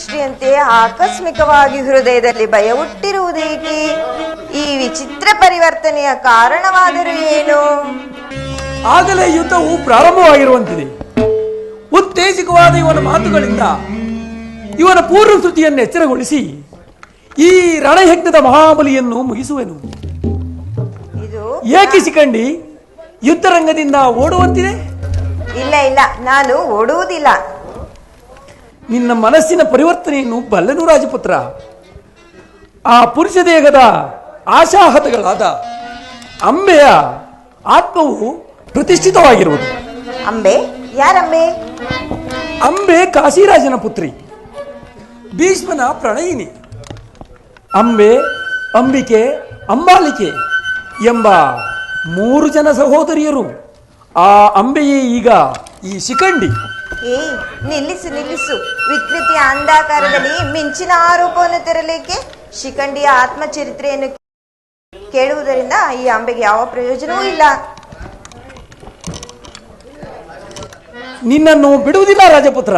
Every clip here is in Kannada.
ದೃಷ್ಟಿಯಂತೆ ಆಕಸ್ಮಿಕವಾಗಿ ಹೃದಯದಲ್ಲಿ ಭಯ ಹುಟ್ಟಿರುವುದೇಕೆ? ಈ ವಿಚಿತ್ರ ಪರಿವರ್ತನೆಯ ಕಾರಣವಾದರೂ ಏನು? ಆಗಲೇ ಯುದ್ಧವು ಪ್ರಾರಂಭವಾಗಿರುವಂತಿದೆ. ಉತ್ತೇಜಕವಾದ ಇವನ ಮಾತುಗಳಿಂದ ಇವನ ಪೂರ್ವ ಶ್ರುತಿಯನ್ನು ಎಚ್ಚರಗೊಳಿಸಿ ಈ ರಣಯಜ್ಞದ ಮಹಾಬಲಿಯನ್ನು ಮುಗಿಸುವೆನು. ಇದು ಏಕೆ ಶಿಖಂಡಿ ಯುದ್ಧರಂಗದಿಂದ ಓಡುವಂತಿದೆ? ಇಲ್ಲ ಇಲ್ಲ, ನಾನು ಓಡುವುದಿಲ್ಲ. ನಿನ್ನ ಮನಸ್ಸಿನ ಪರಿವರ್ತನೆಯನ್ನು ಬಲ್ಲನು ರಾಜಪುತ್ರ. ಆ ಪುರುಷ ದೇಹದ ಆಶಾಹತಗಳಾದ ಅಂಬೆಯ ಆತ್ಮವು ಪ್ರತಿಷ್ಠಿತವಾಗಿರುವುದು. ಅಂಬೆ? ಯಾರಂಬೆ? ಅಂಬೆ ಕಾಶಿರಾಜನ ಪುತ್ರಿ, ಭೀಷ್ಮನ ಪ್ರಣಯಿನಿ. ಅಂಬೆ, ಅಂಬಿಕೆ, ಅಂಬಾಲಿಕೆ ಎಂಬ 3 ಜನ ಸಹೋದರಿಯರು. ಆ ಅಂಬೆಯೇ ಈಗ ಈ ಶಿಖಂಡಿ. ನಿಲ್ಲಿಸು ನಿಲ್ಲಿಸು. ವಿಕೃತಿಯ ಅಂಧಾಕಾರದಲ್ಲಿ ಮಿಂಚಿನ ಆರೋಪವನ್ನು ತೆರಲಿಕ್ಕೆ ಶಿಖಂಡಿಯ ಆತ್ಮಚರಿತ್ರೆಯನ್ನು ಕೇಳುವುದರಿಂದ ಈ ಅಂಬೆಗೆ ಯಾವ ಪ್ರಯೋಜನವೂ ಇಲ್ಲ. ನಿನ್ನನ್ನು ಬಿಡುವುದಿಲ್ಲ ರಾಜಪುತ್ರ.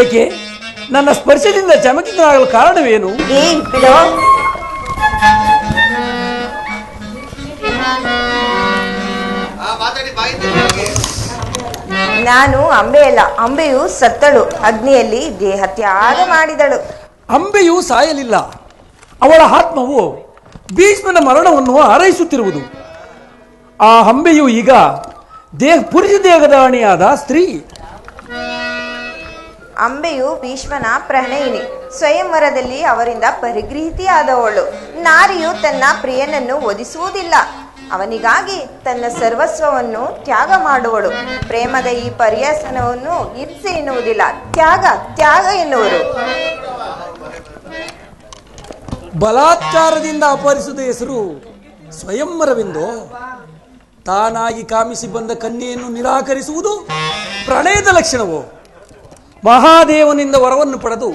ಏಕೆ? ನನ್ನ ಸ್ಪರ್ಶದಿಂದ ಚಮಕಿತನಾಗಲು ಕಾರಣವೇನು? ಬಿಡೋ. ನಾನು ಅಂಬೆಯಲ್ಲ, ಅಂಬೆಯು ಸತ್ತಳು, ಅಗ್ನಿಯಲ್ಲಿ ದೇಹ ತ್ಯಾಗ ಮಾಡಿದಳು. ಅಂಬೆಯು ಸಾಯಲಿಲ್ಲ. ಅವಳ ಆತ್ಮವು ಭೀಷ್ಮನ ಮರಣವನ್ನು ಹಾರೈಸುತ್ತಿರುವುದು. ಆ ಅಂಬೆಯು ಈಗ ಪುರುಷ ದೇಹದ ಅಣಿಯಾದ ಸ್ತ್ರೀ. ಅಂಬೆಯು ಭೀಷ್ಮನ ಪ್ರಣಯಿನಿ, ಸ್ವಯಂವರದಲ್ಲಿ ಅವರಿಂದ ಪರಿಗೃಹಿತಿಯಾದವಳು. ನಾರಿಯು ತನ್ನ ಪ್ರಿಯನನ್ನು ಒದಿಸುವುದಿಲ್ಲ, ಅವನಿಗಾಗಿ ತನ್ನ ಸರ್ವಸ್ವವನ್ನು ತ್ಯಾಗ ಮಾಡುವಳು. ಪ್ರೇಮದ ಈ ಪರ್ಯಾಸನವನ್ನು ಹಿಂಸೆ ಎನ್ನುವುದಿಲ್ಲ, ತ್ಯಾಗ ತ್ಯಾಗ ಎನ್ನುವರು. ಬಲಾತ್ಕಾರದಿಂದ ಅಪಹರಿಸುವ ಹೆಸರು ಸ್ವಯಂವರವೆಂದು. ತಾನಾಗಿ ಕಾಮಿಸಿ ಬಂದ ಕನ್ಯೆಯನ್ನು ನಿರಾಕರಿಸುವುದು ಪ್ರಣಯದ ಲಕ್ಷಣವು. ಮಹಾದೇವನಿಂದ ವರವನ್ನು ಪಡೆದು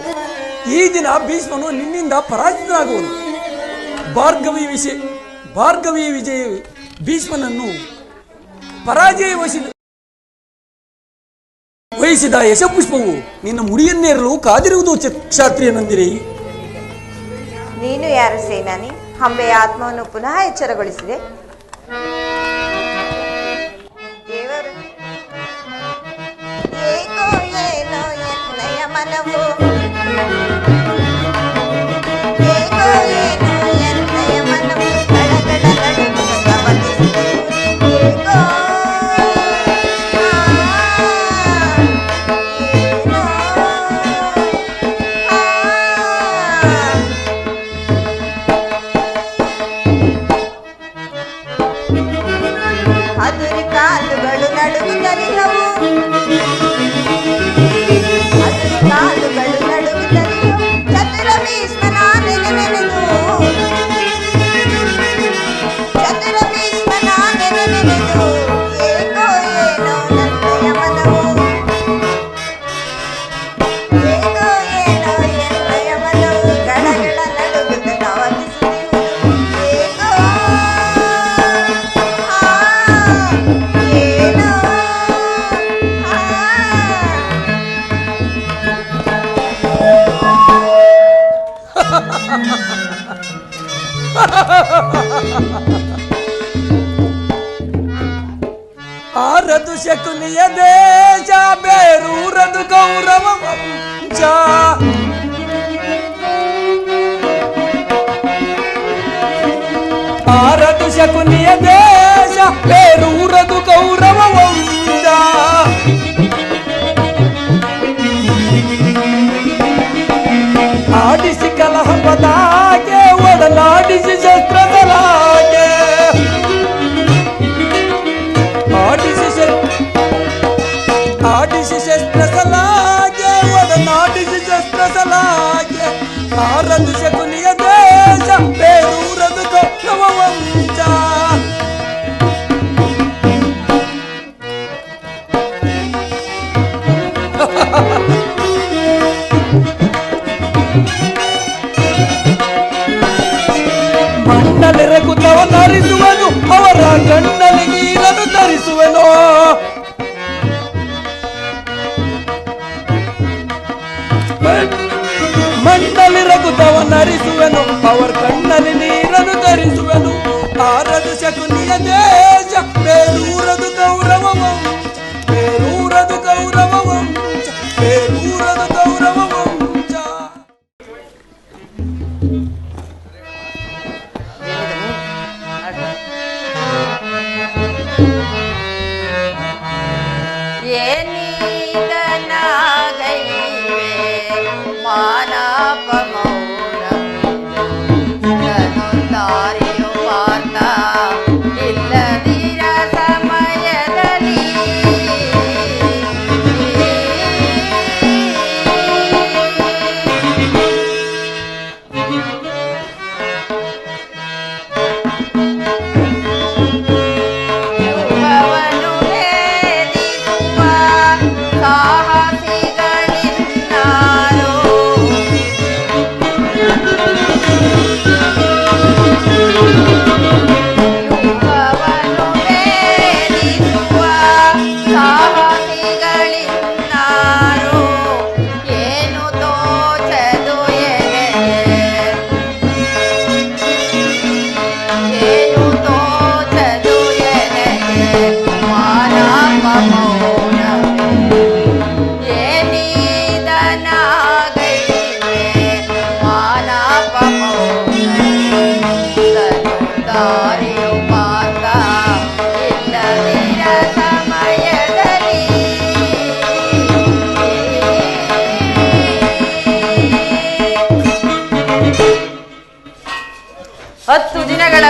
ಈ ದಿನ ಭೀಷ್ಮನು ನಿನ್ನಿಂದ ಪರಾಜಿತನಾಗುವನು. ಭಾರ್ಗವಿ ವಿಜಯ ಭೀಷ್ಮನನ್ನು ವಹಿಸಿದ ಯಶಪುಷ್ಪವು ನಿನ್ನ ಮುಡಿಯನ್ನೇರಲು ಕಾದಿರುವುದು ಕ್ಷಾತ್ರಿಯ ನಂದಿನಿ. ನೀನು ಯಾರು ಸೇನಾನಿ? ಅಂಬೆಯ ಆತ್ಮವನ್ನು ಪುನಃ ಎಚ್ಚರಗೊಳಿಸಿದೆ. ದೇವರು ಏಕೋ ಏನೋ ಎನ್ನಯ ಮನವು, ಏಕೋ ಏನೋ ಎನ್ನಯ ಮನವು ಗಡಗಡ ನಡುಗುತ್ತ ಗಮನಿಸಿದೆ. ಏಕೋ ಅದುರಿ ಕಾಲುಗಳು ನಡುಗುತ್ತಲಿಹವು, ಅದುರಿ ಕಾಲುಗಳು ನಡುಗುತ್ತಲಿಹವು. ಚತುರ ಭೀಷ್ಮನ ನೆನೆನೆನೆದು, ಚತುರ ಭೀಷ್ಮನ ನೆನೆನೆನೆದು. ಏಕೋ ಏನೋ ನನ್ನಯ ಮನವು, ಏಕೋ ಏನೋ ಎನ್ನಯ ಮನವು ಗಡಗಡ ನಡುಗುತ್ತ ಧಾವತಿಸುತ್ತಿರುವುದು. ಏಕೋ ಏನೋ ಆರದು ಶಕುನಿಯ ದೇಶ ಬೇರೂರದು ಕೌರವ ವಂಶ. ಆರದು ಶಕುನಿಯ ದೇಶ ಬೇರೂರದು ಕೌರವ ವಂಶ. ಆಡಿಸಿ ಕಲಹ ಪದಾಗೆ ಒಡನಾಡಿಸಿ ಶಸ್ತ್ರದಲಾಗೆ, ಆಡಿಸಿ ಶಸ್ತ್ರಸಲಾಗೆ ಒಡನಾಡಿಸಿ ಶಸ್ತ್ರಸಲಾಗೆ. ಆರದು ಶಕುನಿಯ ದೇಶ ಬೇರೂರದು ಕೌರವ ವಂಶ. ಮಣ್ಣಲೆರಗುತ್ತವ ತರಿಸುವನು, ಅವರ ಕಣ್ಣಲ್ಲಿ ನೀರನ್ನು ಮಣ್ಣಲ್ಲಿ ರಘುತವನ್ನರಿಸುವೆನು, ಅವರ ಕಣ್ಣಲ್ಲಿ ನೀರನ್ನು ತರಿಸುವೆನು. ಆರದು ಶಕುನಿಯ ದೇಶ ಬೇರೂರದು ಕೌರವ ವಂಶ, ಬೇರೂರದು ಕೌರವ ವಂಶ, ಬೇರೂರದು ಕೌರವ ವಂಶ.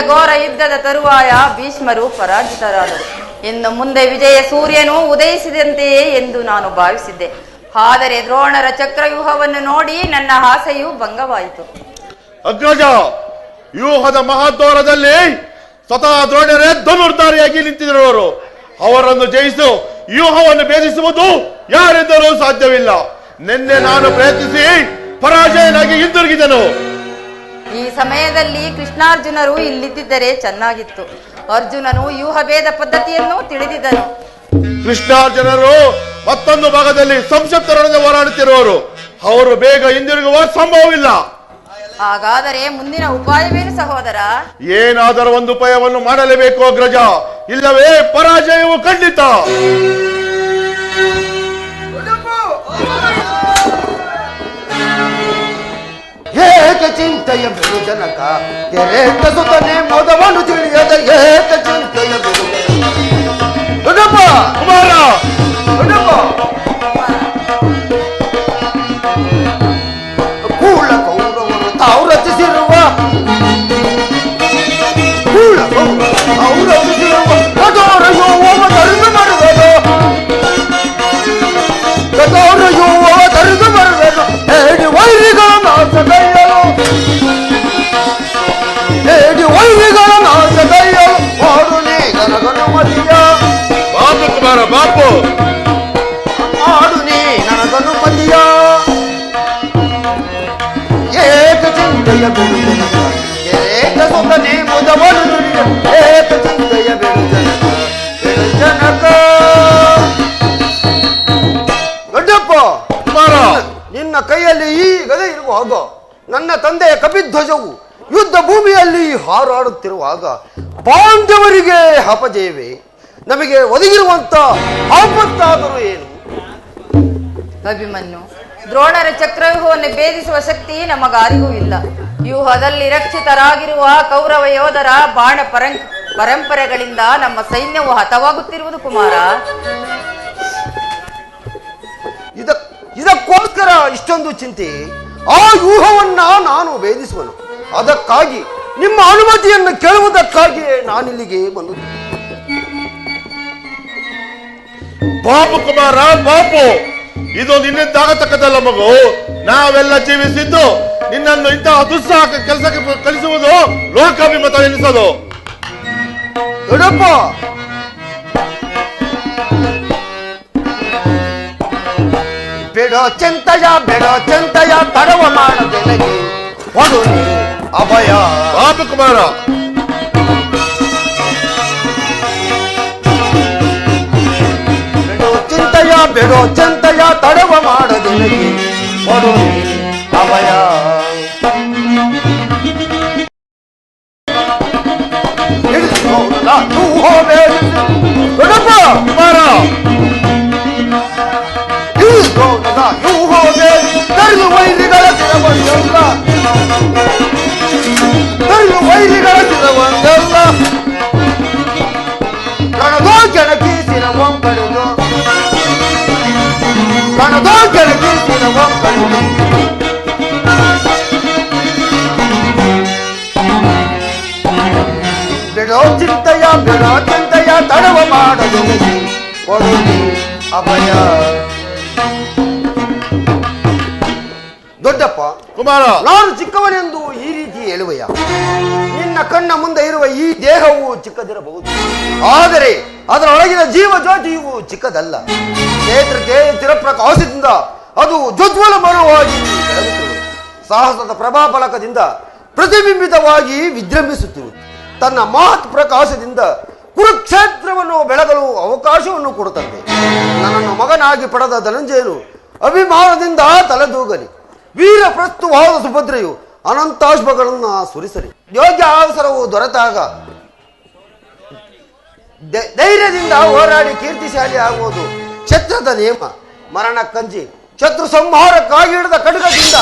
ಘೋರ ಯುದ್ಧದ ತರುವಾಯ ಭೀಷ್ಮರು ಪರಾಜಿತರಾದರು. ಇನ್ನು ಮುಂದೆ ವಿಜಯ ಸೂರ್ಯನು ಉದಯಿಸಿದಂತೆಯೇ ಎಂದು ನಾನು ಭಾವಿಸಿದ್ದೆ. ಆದರೆ ದ್ರೋಣರ ಚಕ್ರವ್ಯೂಹವನ್ನು ನೋಡಿ ನನ್ನ ಆಸೆಯು ಭಂಗವಾಯಿತು. ಅಗ್ರಜ, ವ್ಯೂಹದ ಮಹಾದ್ವಾರದಲ್ಲಿ ಸ್ವತಃ ದ್ರೋಣರೇ ಧನುರ್ಧಾರಿಯಾಗಿ ನಿಂತಿರುವವರು. ಅವರನ್ನು ಜಯಿಸು ವ್ಯೂಹವನ್ನು ಭೇದಿಸುವುದು ಯಾರಿಂದಲೂ ಸಾಧ್ಯವಿಲ್ಲ. ನಿನ್ನೆ ನಾನು ಪ್ರಯತ್ನಿಸಿ ಪರಾಜಯನಾಗಿ ಹಿಂದಿರುಗಿದನು. ಈ ಸಮಯದಲ್ಲಿ ಕೃಷ್ಣಾರ್ಜುನರು ಇಲ್ಲಿದ್ದರೆ ಚೆನ್ನಾಗಿತ್ತು. ಅರ್ಜುನನು ವ್ಯೂಹ ಭೇದ ಪದ್ಧತಿಯನ್ನು ತಿಳಿದಿದ್ದನು. ಕೃಷ್ಣಾರ್ಜುನರು ಮತ್ತೊಂದು ಭಾಗದಲ್ಲಿ ಸಂಶಪ್ತರೊಡನೆ ಹೋರಾಡುತ್ತಿರುವರು. ಅವರು ಬೇಗ ಹಿಂದಿರುಗುವ ಸಂಭವವಿಲ್ಲ. ಹಾಗಾದರೆ ಮುಂದಿನ ಉಪಾಯವೇನು ಸಹೋದರ? ಏನಾದರೂ ಒಂದು ಉಪಾಯವನ್ನು ಮಾಡಲೇಬೇಕು ಅಗ್ರಜ, ಇಲ್ಲವೇ ಪರಾಜಯವು ಖಂಡಿತ. ಏಕ ಚಿಂತೆಯ ಬಿಡು ಜನಕ, ಕೆರೆತ ಸುತನೆ ಮೋದವನ್ನು ತಿಳಿಯದ ಏಕ ಚಿಂತೆಯ ಬಿಡು ದೊಡ್ಡಪ್ಪ ಕುಮಾರ. ಕೂಳ ಕೌರವರು ತಾವು ರಚಿಸಿರುವ ಕಠೋರ ಯೋವ ತರಿದು ಬರುವುದು, ಕಠೋರ ಯೋವ ತರಿದು ಬರುವುದು. ಹೇಳಿ ವೈರಿಗಳ ನಾಶದಯ್ಯಲು, ಹೇಳಿ ವೈರಿಗಳ ನಾಶದಯ್ಯಲು ಮಾಡು ನೀ ನನಗನು ಮದಿಯ. ಬಾಪು ಕುಮಾರ ಬಾಪು, ಮಾಡು ನೀ ನನಗನು ಮದಿಯ. ಏಕ ಚಿಂತೆಯ ಬಿಡು ಜನಕ, ಏಕ ಸುಖನೆ ಮುದವನು ನುಡಿಯ. ಏಕ ಚಿಂತೆಯ ಬಿಡು ಜನಕ, ಬಿಡು ಜನಕ. ದೊಡ್ಡಪ್ಪ ಕುಮಾರ, ನಿನ್ನ ಕೈಯಲ್ಲಿ ಈ ಗದೆ ಇರುವಾಗ, ನನ್ನ ತಂದೆಯ ಕಪಿಧ್ವಜವು ಯುದ್ಧ ಭೂಮಿಯಲ್ಲಿ ಹಾರಾಡುತ್ತಿರುವಾಗ ಪಾಂಡವರಿಗೆ ಅಪಜಯವೇ? ನಮಗೆ ಒದಗಿರುವಂತ ಆಪತ್ತಾದರೂ ಏನು? ಅಭಿಮನ್ಯು, ದ್ರೋಣರ ಚಕ್ರವ್ಯೂಹವನ್ನು ಭೇದಿಸುವ ಶಕ್ತಿ ನಮಗಾರಿಗೂ ಇಲ್ಲ. ವ್ಯೂಹದಲ್ಲಿ ರಕ್ಷಿತರಾಗಿರುವ ಕೌರವ ಯೋಧರ ಬಾಣ ಪರಂಪರೆಗಳಿಂದ ನಮ್ಮ ಸೈನ್ಯವು ಹತವಾಗುತ್ತಿರುವುದು ಕುಮಾರ. ಇದಕ್ಕೋಸ್ಕರ ಇಷ್ಟೊಂದು ಚಿಂತೆ. ಆ ವ್ಯೂಹವನ್ನ ನಾನು ಭೇದಿಸುವನು. ಅದಕ್ಕಾಗಿ ನಿಮ್ಮ ಅನುಮತಿಯನ್ನು ಕೇಳುವುದಕ್ಕಾಗಿಯೇ ನಾನಿಲ್ಲಿಗೆ ಬಂದುದು. ಬಾಪು ಕುಮಾರ ಬಾಪು, ಇದು ನಿನ್ನಿಂದಾಗತಕ್ಕದಲ್ಲ ಮಗು. ನಾವೆಲ್ಲ ಜೀವಿಸಿದ್ದು ನಿನ್ನನ್ನು ಇಂತಹ ದುಸ್ಸಾಹ ಕೆಲಸಕ್ಕೆ ಕಲಿಸುವುದು ಲೋಕಾಭಿಮತ ಎನಿಸೋದು. ದೊಡ್ಡಪ್ಪ, ಬೇಡೋ ಚಿಂತೆಯ ತಡವ ಮಾಡದೆನಗೆ ಕೊಡು ನೀ ಅಭಯ. ಬಾಪು ಕುಮಾರ, ಬೇಡೋ ಚಿಂತೆಯ ತಡವ ಮಾಡದೆನಗೆ ಕೊಡು ಅಭಯ. ದೊಡ್ಡಪ್ಪ ಕುಮಾರ ತರಿಲು ವೈರಿಗಳ ಚಿರವಂದಲ್ಲ, ತರಿಲು ವೈರಿಗಳ ಚಿರವಂದಲ್ಲ, ಕಣದೋ ಕೆಣಕಿ ಸಿರವಂ ಕಳೆದು, ಕಣದೋ ಕೆಣಕಿ ಸಿರವಂ ಕಳೆದು. ಬಿಡೋ ಚಿಂತೆಯ ತಡವ ಮಾಡದು ಕೊಡು ಅಭಯ. ದೊಡ್ಡಪ್ಪ ಕುಮಾರ, ನಾನು ಚಿಕ್ಕವನೆಂದು ಈ ರೀತಿ ಹೇಳುವೆಯ? ನಿನ್ನ ಕಣ್ಣ ಮುಂದೆ ಇರುವ ಈ ದೇಹವು ಚಿಕ್ಕದಿರಬಹುದು, ಆದರೆ ಅದರೊಳಗಿನ ಜೀವ ಜ್ಯೋತಿಯು ಚಿಕ್ಕದಲ್ಲ. ಚಿರಪ್ರಕಾಶದಿಂದ ಅದು ಜ್ಯೋಜ್ವಲಮಯವಾಗಿ ಬೆಳಗುತ್ತಿರುವುದು. ಸಾಹಸದ ಪ್ರಭಾಫಲಕದಿಂದ ಪ್ರತಿಬಿಂಬಿತವಾಗಿ ವಿಜೃಂಭಿಸುತ್ತಿರುವುದು. ತನ್ನ ಮಹತ್ ಪ್ರಕಾಶದಿಂದ ಕುರುಕ್ಷೇತ್ರವನ್ನು ಬೆಳಗಲು ಅವಕಾಶವನ್ನು ಕೊಡುತ್ತದೆ. ನನ್ನನ್ನು ಮಗನಾಗಿ ಪಡೆದ ಧನಂಜಯನು ಅಭಿಮಾನದಿಂದ ತಲೆದೂಗಲಿ. ವೀರ ಪ್ರಸ್ತುವಾದ ಸುಭದ್ರೆಯು ಅನಂತಾಶ್ವಗಳನ್ನು ಸುರಿಸಲಿ. ಯೋಗ್ಯ ಅವಸರವು ದೊರೆತಾಗ ಧೈರ್ಯದಿಂದ ಹೋರಾಡಿ ಕೀರ್ತಿಶಾಲಿ ಆಗುವುದು ಕ್ಷೇತ್ರದ ನಿಯಮ. ಮರಣ ಕಂಜಿ ಶತ್ರು ಸಂಹಾರಕ್ಕಾಗಿ ಹಿಡಿದ ಖಡ್ಗದಿಂದ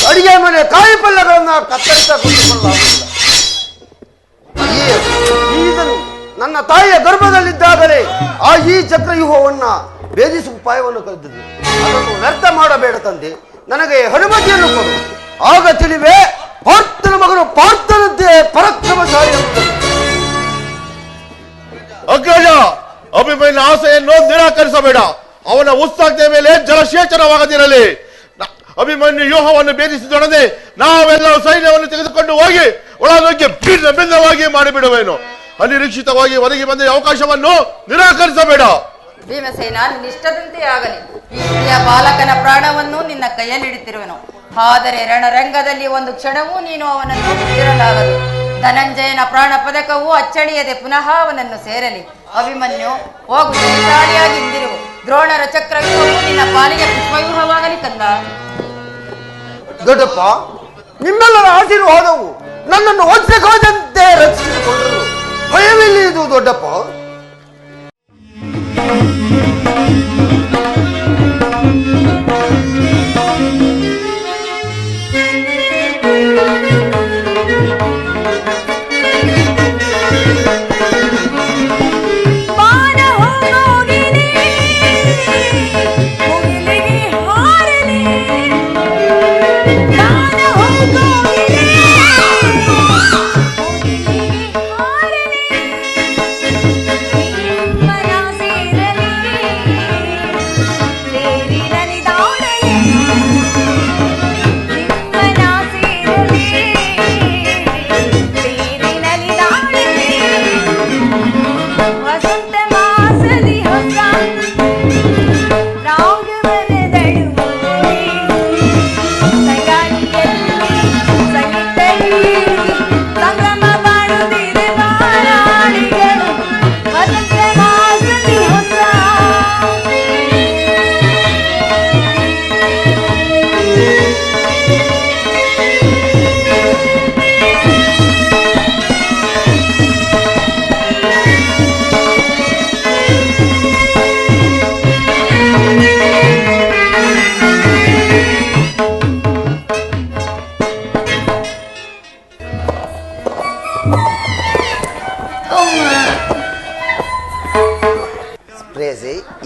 ಅಡಿಗೆ ಮನೆ ಕಾಯಿ ಪಲ್ಯಗಳನ್ನು ಕತ್ತರಿಸಿಕೊಳ್ಳಲಾಗುವುದಿಲ್ಲ. ಇದನ್ನು ನನ್ನ ತಾಯಿಯ ಗರ್ಭದಲ್ಲಿದ್ದಾಗಲೇ ಈ ಚಕ್ರವ್ಯೂಹವನ್ನ ಭೇದಿಸುವ ಉಪಾಯವನ್ನು ಕಲಿತದ್ದು. ಅದನ್ನು ವ್ಯರ್ಥ ಮಾಡಬೇಡ ತಂದೆ, ನನಗೆ ಅನುಮತಿಯನ್ನು ಕೊಡು. ಆಗ ತಿಳಿವೆ ಪಾರ್ಥನ ಮಗನು ಪಾರ್ಥನಂತೆ ಪರಾಕ್ರಮಶಾಲಿ ಎಂಬುದನ್ನು. ಅಗ್ರಜ, ಅಭಿಮನ್ಯನ ಆಸೆಯನ್ನು ನಿರಾಕರಿಸಬೇಡ. ಅವನ ಉತ್ಸಾಹದ ಮೇಲೆ ಜಲಸೇಚನವಾಗದಿರಲಿ. ಅಭಿಮನ್ಯು ವ್ಯೂಹವನ್ನು ಭೇದಿಸಿದೊಡನೆ ನಾವೆಲ್ಲರೂ ಸೈನ್ಯವನ್ನು ತೆಗೆದುಕೊಂಡು ಹೋಗಿ ಒಳನುಗ್ಗಿ ಭಿನ್ನ ಭಿನ್ನವಾಗಿ ಮಾಡಿಬಿಡುವೇನು. ಅನಿರೀಕ್ಷಿತವಾಗಿ ಒದಗಿ ಬಂದ ಅವಕಾಶವನ್ನು ನಿರಾಕರಿಸಬೇಡ. ಭೀಮಸೇನ, ನಿಷ್ಠದಂತೆ ಆಗಲಿ. ಈ ಪ್ರಿಯ ಬಾಲಕನ ಪ್ರಾಣವನ್ನು ನಿನ್ನ ಕೈಯಲ್ಲಿಡುತ್ತಿರುವೆನು. ಆದರೆ ರಣರಂಗದಲ್ಲಿ ಒಂದು ಕ್ಷಣವೂ ನೀನು ಅವನನ್ನು ಬಿಟ್ಟಿರಲಾಗದು. ಧನಂಜಯನ ಪ್ರಾಣ ಪದಕವು ಅಚ್ಚಳಿಯದೆ ಪುನಃ ಅವನನ್ನು ಸೇರಲಿ. ಅಭಿಮನ್ಯು, ಹೋಗು, ಜಯಶಾಲಿಯಾಗಿ ಹಿಂದಿರುವು. ದ್ರೋಣರ ಚಕ್ರವ್ಯೂಹವು ನಿನ್ನ ಪಾಲಿಗೆ ಪುಷ್ಪವ್ಯೂಹವಾಗಲಿ ಕಂದ. ದೊಡ್ಡಪ್ಪ, ನಿಮ್ಮೆಲ್ಲರ ಆಶೀರ್ವಾದವು ನನ್ನನ್ನು ವಜ್ರಕಾದಂತೆ ರಕ್ಷಿಸಿಕೊಂಡರು. ಭಯವಿಲ್ಲಿ ಇದು ದೊಡ್ಡಪ್ಪ.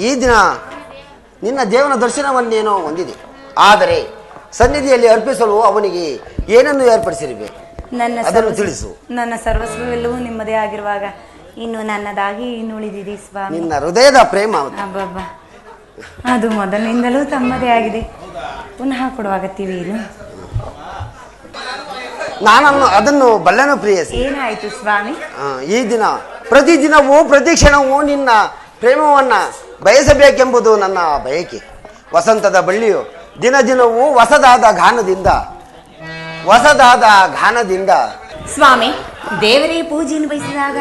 ಈ ದಿನ ನಿನ್ನ ದೇವನ ದರ್ಶನವನ್ನೇನೋ ಹೊಂದಿದೆ, ಆದರೆ ಸನ್ನಿಧಿಯಲ್ಲಿ ಅರ್ಪಿಸಲು ಅವನಿಗೆ ಏನನ್ನು ಏರ್ಪಡಿಸಿರುವೆ? ಅದನ್ನು ತಿಳಿಸು. ನನ್ನ ಸರ್ವಸ್ವವೆಲ್ಲವೂ ನಿಮ್ಮದೇ ಆಗಿರುವಾಗ ಇನ್ನು ನನ್ನದಾಗಿ ಇನ್ನುಳಿದಿದೆ ಸ್ವಾಮಿ. ನಿನ್ನ ಹೃದಯದ ಪ್ರೇಮ ಅಬ್ಬಬ್ಬ, ಅದು ಮೊದಲಿನಿಂದಲೂ ತಮ್ಮದೇ ಆಗಿದೆ. ಪುನಃ ಕೊಡುವಾಗತ್ತೀವೇನು? ನಾನು ಅದನ್ನು ಬಲ್ಲನು ಪ್ರಿಯಸಿ. ಏನಾಯ್ತು ಸ್ವಾಮಿ? ಈ ದಿನ ಪ್ರತಿದಿನವೂ ಪ್ರತಿ ಕ್ಷಣವೂ ನಿನ್ನ ಪ್ರೇಮವನ್ನ ಬಯಸಬೇಕೆಂಬುದು ನನ್ನ ಬಯಕೆ. ವಸಂತದ ಬಳ್ಳಿಯು ದಿನ ದಿನವೂ ಹೊಸದಾದ ಗಾನದಿಂದ ಸ್ವಾಮಿ, ದೇವರೇ ಪೂಜೆಯನ್ನು ಬಯಸಿದಾಗ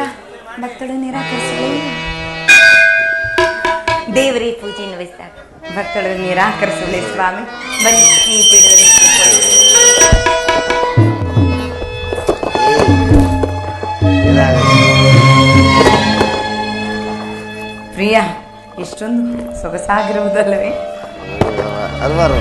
ಭಕ್ತಳು ನಿರಾಕರಿಸಲೇ? ದೇವರೇ ಪೂಜೆಯನ್ನು ಬಯಸಿದಾಗ ಭಕ್ತಳು ನಿರಾಕರಿಸಲಿ ಸ್ವಾಮಿ. ಬನ್ನಿ ಈ ಪೀಠದಲ್ಲಿ ಕೂತ್ಕೊಳ್ಳಿ. ಪ್ರಿಯ, ಇಷ್ಟೊಂದು ಸೊಗಸಾಗಿರುವುದಲ್ಲವೇ? ಹಲವಾರು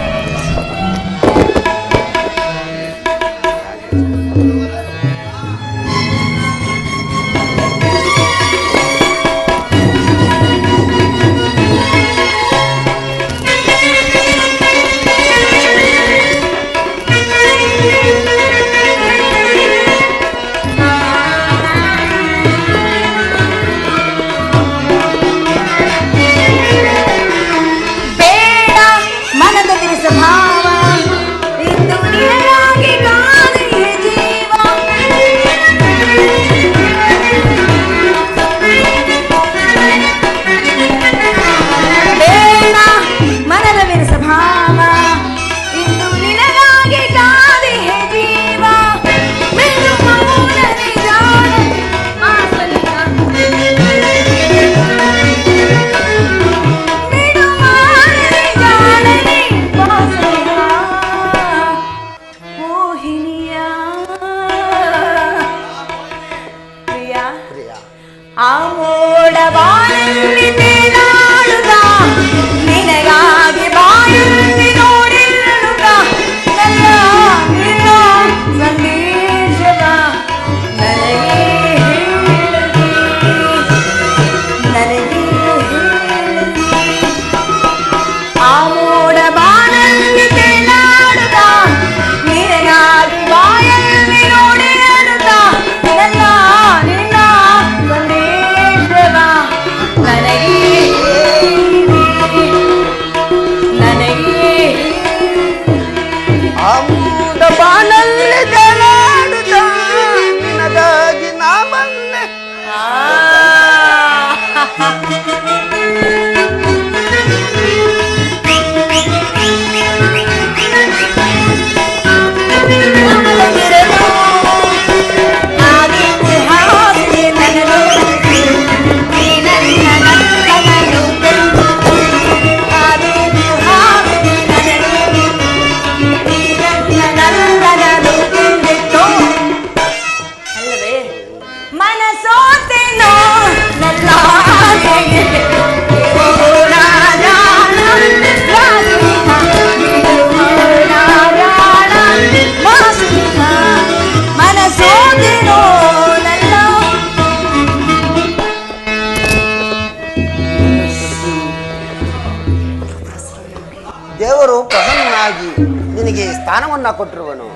ದೇವರು ಪ್ರಸನ್ನನಾಗಿ ನಿನಗೆ ಸ್ಥಾನವನ್ನ ಕೊಟ್ಟಿರುವನು.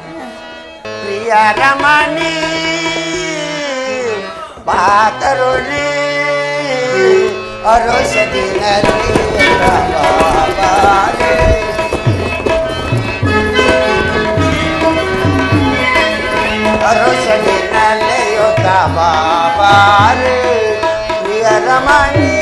ಪ್ರಿಯ ರಮಣಿ ಬಾತರುಣಿ ಅರೋಷದಿನಲ್ಲಿ ಅರೋಷದಿನಲ್ಲಿ ಯೋತ ಬಾಬಾರೆ ಪ್ರಿಯ ರಮಣಿ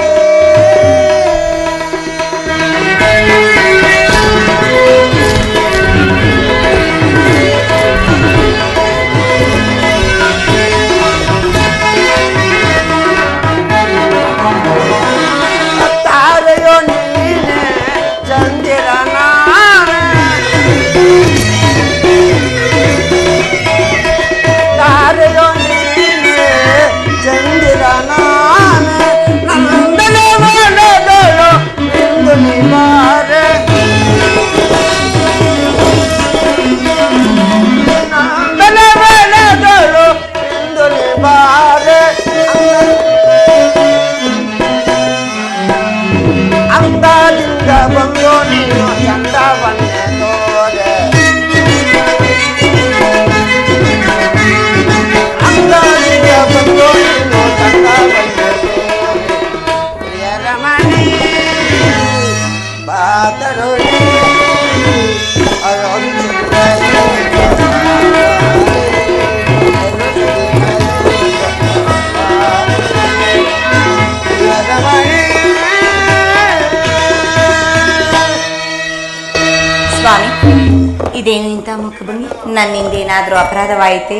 ಇದೇನು ಇಂಥ ಮುಖಭಂಗಿ? ನನ್ನಿಂದ ಏನಾದರೂ ಅಪರಾಧವಾಯಿತೆ?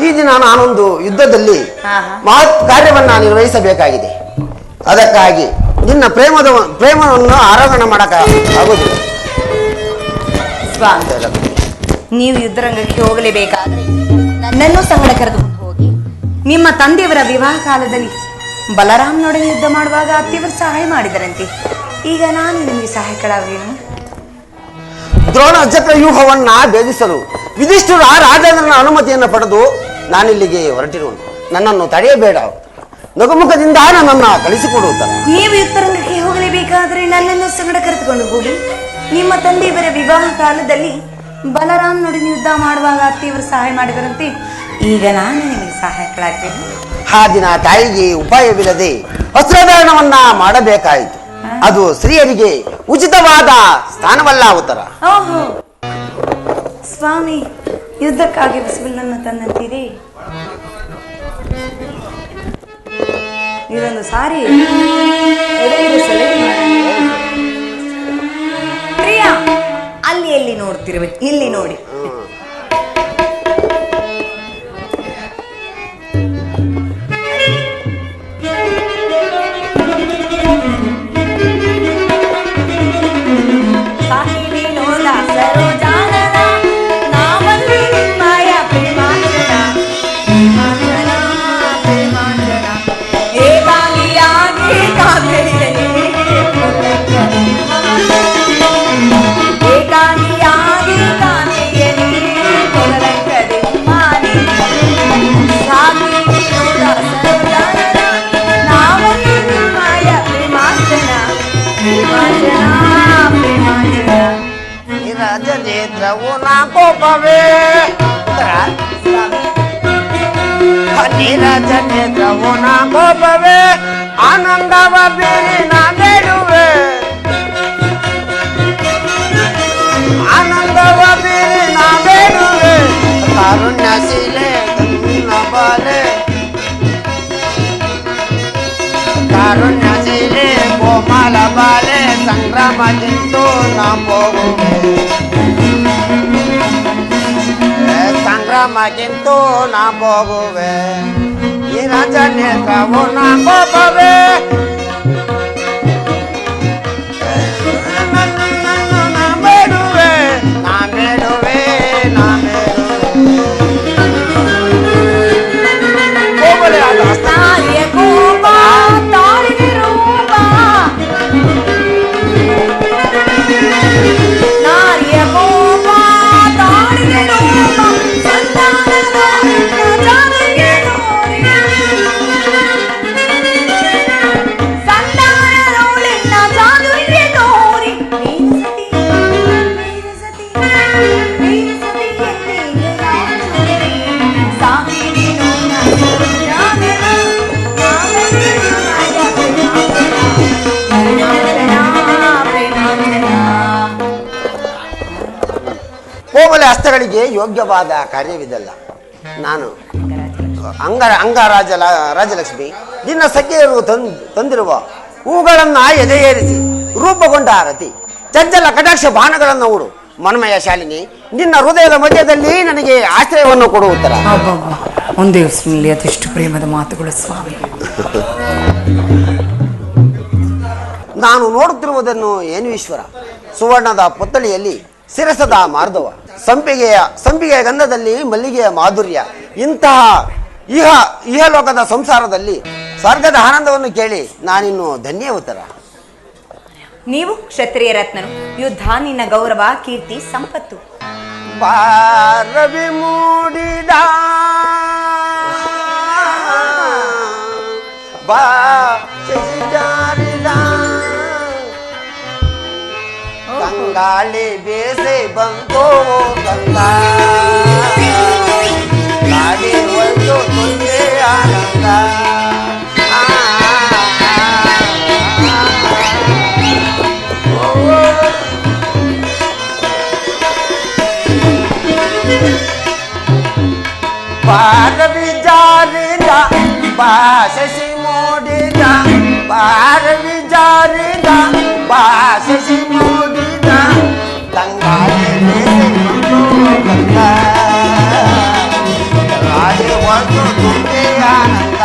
ಈ ದಿನ ನಾನೊಂದು ಯುದ್ಧದಲ್ಲಿ ಮಹತ್ ಕಾರ್ಯವನ್ನ ನಿರ್ವಹಿಸಬೇಕಾಗಿದೆ. ಅದಕ್ಕಾಗಿ ನಿನ್ನ ಪ್ರೇಮವನ್ನು ಆರೋಹಣ ಮಾಡಕ ಆಗುದಿಲ್ಲ. ಸ್ವಾಮಿ, ನೀವು ಯುದ್ಧರಂಗಕ್ಕೆ ಹೋಗಲೇಬೇಕಾದ್ರೆ ನನ್ನನ್ನು ಸಂಗಡ ಕರೆದುಕೊಂಡು ಹೋಗಿ. ನಿಮ್ಮ ತಂದೆಯವರ ವಿವಾಹ ಕಾಲದಲ್ಲಿ ಬಲರಾಮ್ನೊಡನೆ ಯುದ್ಧ ಮಾಡುವಾಗ ಅತ್ತಿಯವರು ಸಹಾಯ ಮಾಡಿದರಂತೆ. ಈಗ ನಾನು ನಿಮಗೆ ಸಹಾಯಕಳಾಗೇನು? ದ್ರೋಣ ಚಕ್ರ ವ್ಯೂಹವನ್ನ ಭೇದಿಸಲು ಯುಧಿಷ್ಠಿರ ರಾಜೇಂದ್ರನ ಅನುಮತಿಯನ್ನು ಪಡೆದು ನಾನಿಲ್ಲಿಗೆ ಹೊರಟಿರುವನು. ನನ್ನನ್ನು ತಡೆಯಬೇಡ, ನಗುಮುಖದಿಂದ ನನ್ನನ್ನು ಕಳಿಸಿಕೊಡುತ್ತಾರೆ. ನೀವು ಯುದ್ಧರಂಗಕ್ಕೆ ಹೋಗಲೇಬೇಕಾದ್ರೆ ನನ್ನನ್ನು ಸಂಗಡ ಕರೆದುಕೊಂಡು ಹೋಗಿ. ನಿಮ್ಮ ತಂದೆಯವರ ವಿವಾಹ ಕಾಲದಲ್ಲಿ ಬಲರಾಮ್ನೊಡನೆ ಯುದ್ಧ ಮಾಡುವಾಗ ಅತ್ತಿಯವರು ಸಹಾಯ ಮಾಡಿದರಂತೆ. ಈಗ ನಾನು ನಿಮಗೆ ಸಹಾಯಕಳಾಗ್ತೇನೆ. ಆ ದಿನ ತಾಯಿಗೆ ಉಪಾಯವಿಲ್ಲದೆ ವಸ್ತ್ರಧಾರಣವನ್ನ ಮಾಡಬೇಕಾಯಿತು. ಅದು ಸ್ತ್ರೀಯರಿಗೆ ಉಚಿತವಾದ ಸ್ಥಾನವಲ್ಲ ಉತ್ತರ. ಓಹೋ ಸ್ವಾಮಿ, ಯುದ್ಧಕ್ಕಾಗಿ ಹೊಸಬಲ್ಲನ್ನು ತಂದಂತೀರಿ. ಇದೊಂದು ಸಾರಿ ಪ್ರಿಯ, ಅಲ್ಲಿ ಎಲ್ಲಿ ನೋಡ್ತಿರ್ಬೇಕು, ಇಲ್ಲಿ ನೋಡಿ. ರಾಜನೇತ್ರವು ನಾ ಕೋಪವೇ ರಾಜನೇತ್ರವು ನಾ ಕೋಪವೇ ಆನಂದವ ಬೇರೆ ನಾ ಬೇಡುವೆ ಆನಂದವ ಬೇರೆ ನಾ ಬೇಡುವೆ ಕಾರುಣ್ಯಶೀಲೆ ತನ್ನ ಬಾಲೆ ಕಾರುಣ್ಯಶೀಲೆ ಕೋಮಲ ಬಾಲೆ ಸಂಗ್ರಾಮ ತಿಂದು ನಾ ಹೋಗುವೆ ಸಂಗ್ರಾಮಕ್ಕಿಂತೂ ನಾ ಹೋಗುವೆ ಈ ರಾಜನೇತ್ರವು ನಾ ಕೋಪವೇ ನಾ ಬೇಡುವೆ ನಾ ಬೇಡುವೆ ನಾ ಬೇಡುವೆ ಕೋಮಲ ಹಸ್ತಗಳಿಗೆ ಯೋಗ್ಯವಾದ ಕಾರ್ಯವಿದಲ್ಲ. ನಾನು ರಾಜಲಕ್ಷ್ಮಿ ನಿನ್ನ ಸಖಿಯರು ತಂದಿರುವ ಹೂಗಳನ್ನ ಎದೆಯೇರಿಸಿ ರೂಪುಗೊಂಡ ರತಿ ಚಂಚಲ ಕಟಾಕ್ಷ ಬಾಣಗಳನ್ನು ಹೂಡು ಮನ್ಮಯ ಶಾಲಿನಿ ನಿನ್ನ ಹೃದಯದ ಮಧ್ಯದಲ್ಲಿ ನನಗೆ ಆಶ್ರಯವನ್ನು ಕೊಡುತ್ತರ. ಒಂದೇ ಹೊಸಿನಲ್ಲಿ ಅದೆಷ್ಟು ಪ್ರೇಮದ ಮಾತುಗಳು ಸ್ವಾಮಿ. ನಾನು ನೋಡುತ್ತಿರುವುದನ್ನು ಏನು ಈಶ್ವರ, ಸುವರ್ಣದ ಪುತ್ತಳಿಯಲ್ಲಿ ಶಿರಸದ ಮಾರ್ಧವ, ಸಂಪಿಗೆಯ ಗಂಧದಲ್ಲಿ ಮಲ್ಲಿಗೆಯ ಮಾಧುರ್ಯ. ಇಂತಹ ಇಹಲೋಕದ ಸಂಸಾರದಲ್ಲಿ ಸ್ವರ್ಗದ ಆನಂದವನ್ನು ಕೇಳಿ ನಾನಿನ್ನು ಧನ್ಯವತರ. ನೀವು ಕ್ಷತ್ರಿಯ ರತ್ನನು, ಯುದ್ಧ ನಿನ್ನ ಗೌರವ, ಕೀರ್ತಿ, ಸಂಪತ್ತು. ಬಾರವಿ ಮೂಡಿದ ಬಾ ಜಾರಿದ ಗಂಗಾಳಿ ಬೇಸೆ ಬಂತೋ ಗಂಗಾ ಗಾಡಿ ಒಂದು ಮುಂದೆ ಆನಂದ ಬಾರವಿ ಜಾರಿದ ಬಾಶಿ ಮೂಡಿದ ಬಾರವಿ ಜಾರಿದ ಬಾಶಿ ಮೂಡಿದ ಗಂಗಾಳಿ ಗಂಗಾ ಗಾಡಿ ಒಂದು ಮುಂದೆ ಆನಂದ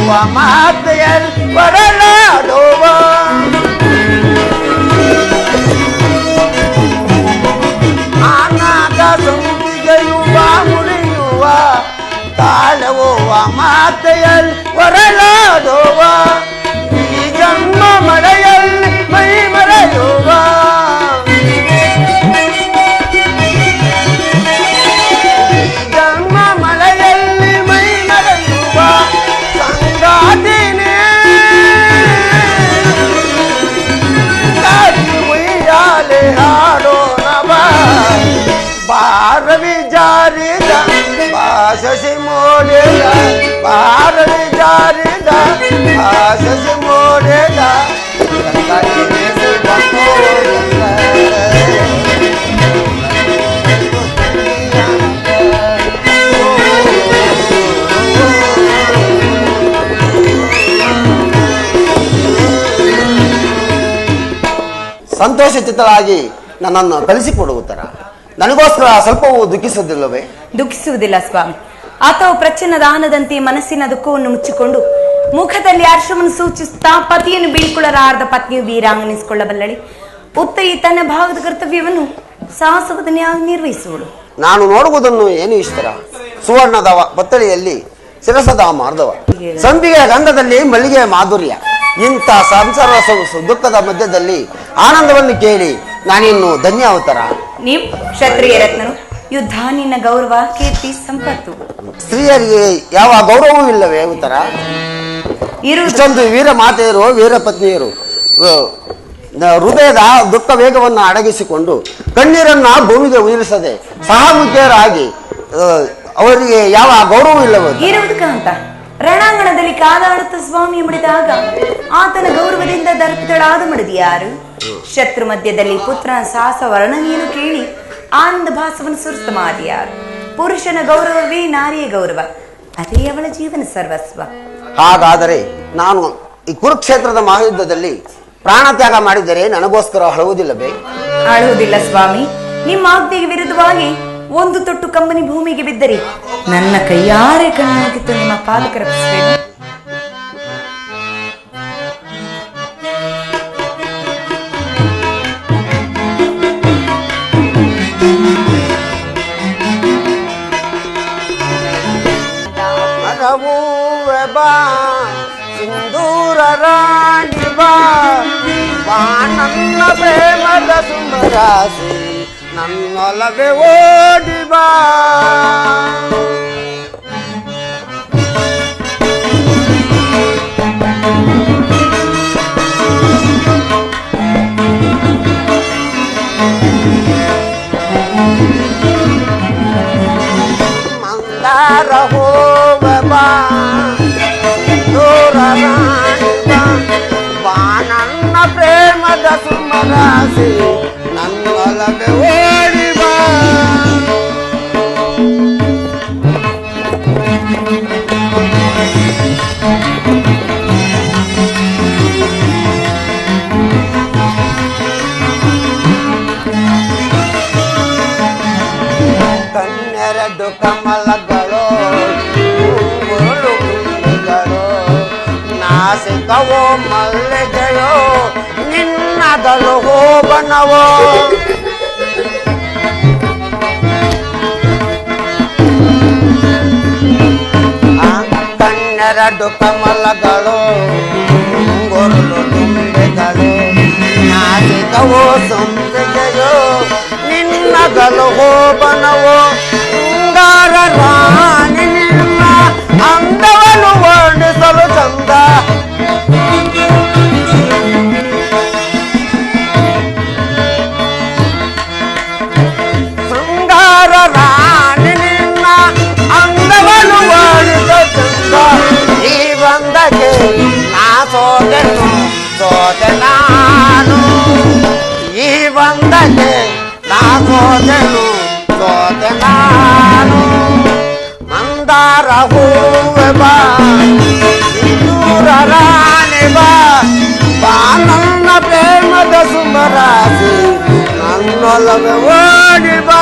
ಮಾತೆಯಲ್ಲಿ ಬರಲಾಡುವ ಅನಾಥ ಸಂಪಿಗೆಯುವ ಮುರಿಯುವ ತಾಳವುವ ಮಾತೆಯಲ್ಲಿ ಬರಲಾಡುವ ಈ ಜನ್ಮ ಮಳೆಯಲ್ಲಿ ಮೈ ಮರೆಯುವ ಜನ್ಮ ಮಳೆಯಲ್ಲಿ ಮೈ ಮರೆಯುವ ಸಂಗಾತಿನೇ ಉಯ್ಯಾಲೆ ಹಾಡೋಣ ಬಾರವಿ ಜಾರಿದ ಭಾಷಸಿ ಮೋಡೆದ ಬಾರವಿ ಜಾರಿದ ಭಾಷಸಿ ಮೋಡೆದ ಸಂತೋಷಚಿತ್ತರಾಗಿ ನನ್ನನ್ನು ಕಲಿಸಿಕೊಡುತ್ತರ ನನಗೋಸ್ಕರ ಸ್ವಲ್ಪವೂ ದುಃಖಿಸುವುದಿಲ್ಲವೇ? ದುಃಖಿಸುವುದಿಲ್ಲ ಸ್ವಾಮಿ. ಆತವು ಪ್ರಚ್ಛನ್ನ ದಾನದಂತೆ ಮನಸ್ಸಿನ ದುಃಖವನ್ನು ಮುಚ್ಚಿಕೊಂಡು ಮುಖದಲ್ಲಿ ಹರ್ಷವನ್ನು ಸೂಚಿಸುತ್ತಾ ಪತಿಯನ್ನು ಬೀಳ್ಕೊಳ್ಳಲಾರದ ಪತ್ನಿಯು ವೀರಾಂಗನಿಸಿಕೊಳ್ಳಬಲ್ಲಳೆ. ಉತ್ತರಿ ತನ್ನ ಭಾಗದ ಕರ್ತವ್ಯವನ್ನು ಸಾಹಸವದನೆಯಾಗಿ ನಿರ್ವಹಿಸುವಳು. ನಾನು ನೋಡುವುದನ್ನು ಏನು ಇಷ್ಟರ ಸುವರ್ಣದ ಬತ್ತಳಿಯಲ್ಲಿ ಶಿರಸದ ಮಾರ್ಧವ ಸಂಪಿಗೆಯ ಗಂಧದಲ್ಲಿ ಮಲ್ಲಿಗೆಯ ಮಾಧುರ್ಯ ಇಂಥ ಸಂಸಾರ ದುಃಖದ ಮಧ್ಯದಲ್ಲಿ ಆನಂದವನ್ನು ಕೇಳಿ ನಾನಿನ್ನು ಧನ್ಯ ಅವತರ. ನೀವು ಕ್ಷತ್ರಿಯ ರತ್ನರು, ಯುದ್ಧ ನಿನ್ನ ಗೌರವ, ಕೀರ್ತಿ, ಸಂಪತ್ತು. ಸ್ತ್ರೀಯರಿಗೆ ಯಾವ ಗೌರವವೂ ಇಲ್ಲವೇ ಉತ್ತರ? ಇಷ್ಟೊಂದು ವೀರ ಮಾತೆಯರು ವೀರ ಪತ್ನಿಯರು ಹೃದಯದ ದುಃಖ ವೇಗವನ್ನು ಅಡಗಿಸಿಕೊಂಡು ಕಣ್ಣೀರನ್ನ ಭೂಮಿಗೆ ಉಯಿರಿಸದೆ ಸಹಮುಖಿಯರಾಗಿ ಅವರಿಗೆ ಯಾವ ಗೌರವ ಇಲ್ಲವೋ ಇರುವುದಕ್ಕಂತ ರಣಾಂಗಣದಲ್ಲಿ ಕಾದಾಡುತ್ತ ಸ್ವಾಮಿ ಮುಡಿದಾಗ ಆತನ ಗೌರವದಿಂದ ದರ್ಪಿತಳಾದ ಮಡದಿ ಯಾರು? ಶತ್ರು ಮಧ್ಯದಲ್ಲಿ ಪುತ್ರನ ಸಾಹಸ ವರ್ಣನೆಯನ್ನು ಕೇಳಿ ಆನಂದ ಭಾಸವನ್ನು ಸುರಿತ ಮಾಡಿ ಯಾರು? ಪುರುಷನ ಗೌರವವೇ ನಾರಿಯ ಗೌರವ, ಅದೇ ಅವಳ ಜೀವನ ಸರ್ವಸ್ವ. ಹಾಗಾದರೆ ನಾನು ಈ ಕುರುಕ್ಷೇತ್ರದ ಮಹಾಯುದ್ಧದಲ್ಲಿ ಪ್ರಾಣ ತ್ಯಾಗ ಮಾಡಿದರೆ ನನಗೋಸ್ಕರ ಅಳುವುದಿಲ್ಲವೇ? ಅಳುವುದಿಲ್ಲ ಸ್ವಾಮಿ. ನಿಮ್ಮ ಆಜ್ಞೆಗೆ ವಿರುದ್ಧವಾಗಿ ಒಂದು ತೊಟ್ಟು ಕಂಬನಿ ಭೂಮಿಗೆ ಬಿದ್ದರೆ ನನ್ನ ಕೈಯಾರೆ ಕಣ್ಣಾಗಿತ್ತು ನಿಮ್ಮ ಪಾದಕರ ಸಿಂಧೂರ ರಾಣಿ ಬಾ ನನ್ನ ಪ್ರೇಮದ ಸುಂದರಾಸಿ ನನ್ನೊಲವೇ ಓಡಿ ಬಾ ಮಂದಾರ ಹೋವ ಬಾ ದೂರ ರಾಣಿ ಬಾ ನನ್ನ ಪ್ರೇಮದ ಸುಮರಾಸಿ ನನ್ನೊಲವೇ ಓಡಿ ಬಾ ಕಣ್ಣೆರಡು ಕಮಲಗಳು ಉರುಳು ಗುಂಡುಗಳು ನಾಸಿಕವೋ ಮಲ್ಲಿಗೆಯೋ ನಿನ್ನದಲು ಹೋಬನವೋ ಕಣ್ಣೆರಡು ಕಮಲಗಳು ಉರುಳು ಗುಂಡುಗಳು ನಾಸಿಕವೋ ಸಂಪಿಗೆಯೋ ನಿನ್ನದಲು ಹೋಬನವೋ ಶೃಂಗಾರ ರಾಣಿ ನಿನ್ನ ಅಂದವನ್ನು ವರ್ಣಿಸಲು ಚಂದ ಶೃಂಗಾರ ರಾಣಿ ನಿನ್ನ ಅಂದವನ್ನು ವರ್ಣಿಸಲು ಚಂದ ಈ ಬಂದಕ್ಕೆ ನಾ ಸೋತೆನು ಸೋತೆ ನಾನು ಈ ಬಂದಕ್ಕೆ ನಾ ಸೋತೆನು ಸೋತೆ ನಾನು ಮಂದಾರ ಹೂವೆ ಬಾ ಸಿಂಧೂರ ರಾಣಿ ಬಾ ಬಾ ನನ್ನ ಪ್ರೇಮದ ಸುಮರಾಸಿ ನನ್ನೊಲವೇ ಓಡಿ ಬಾ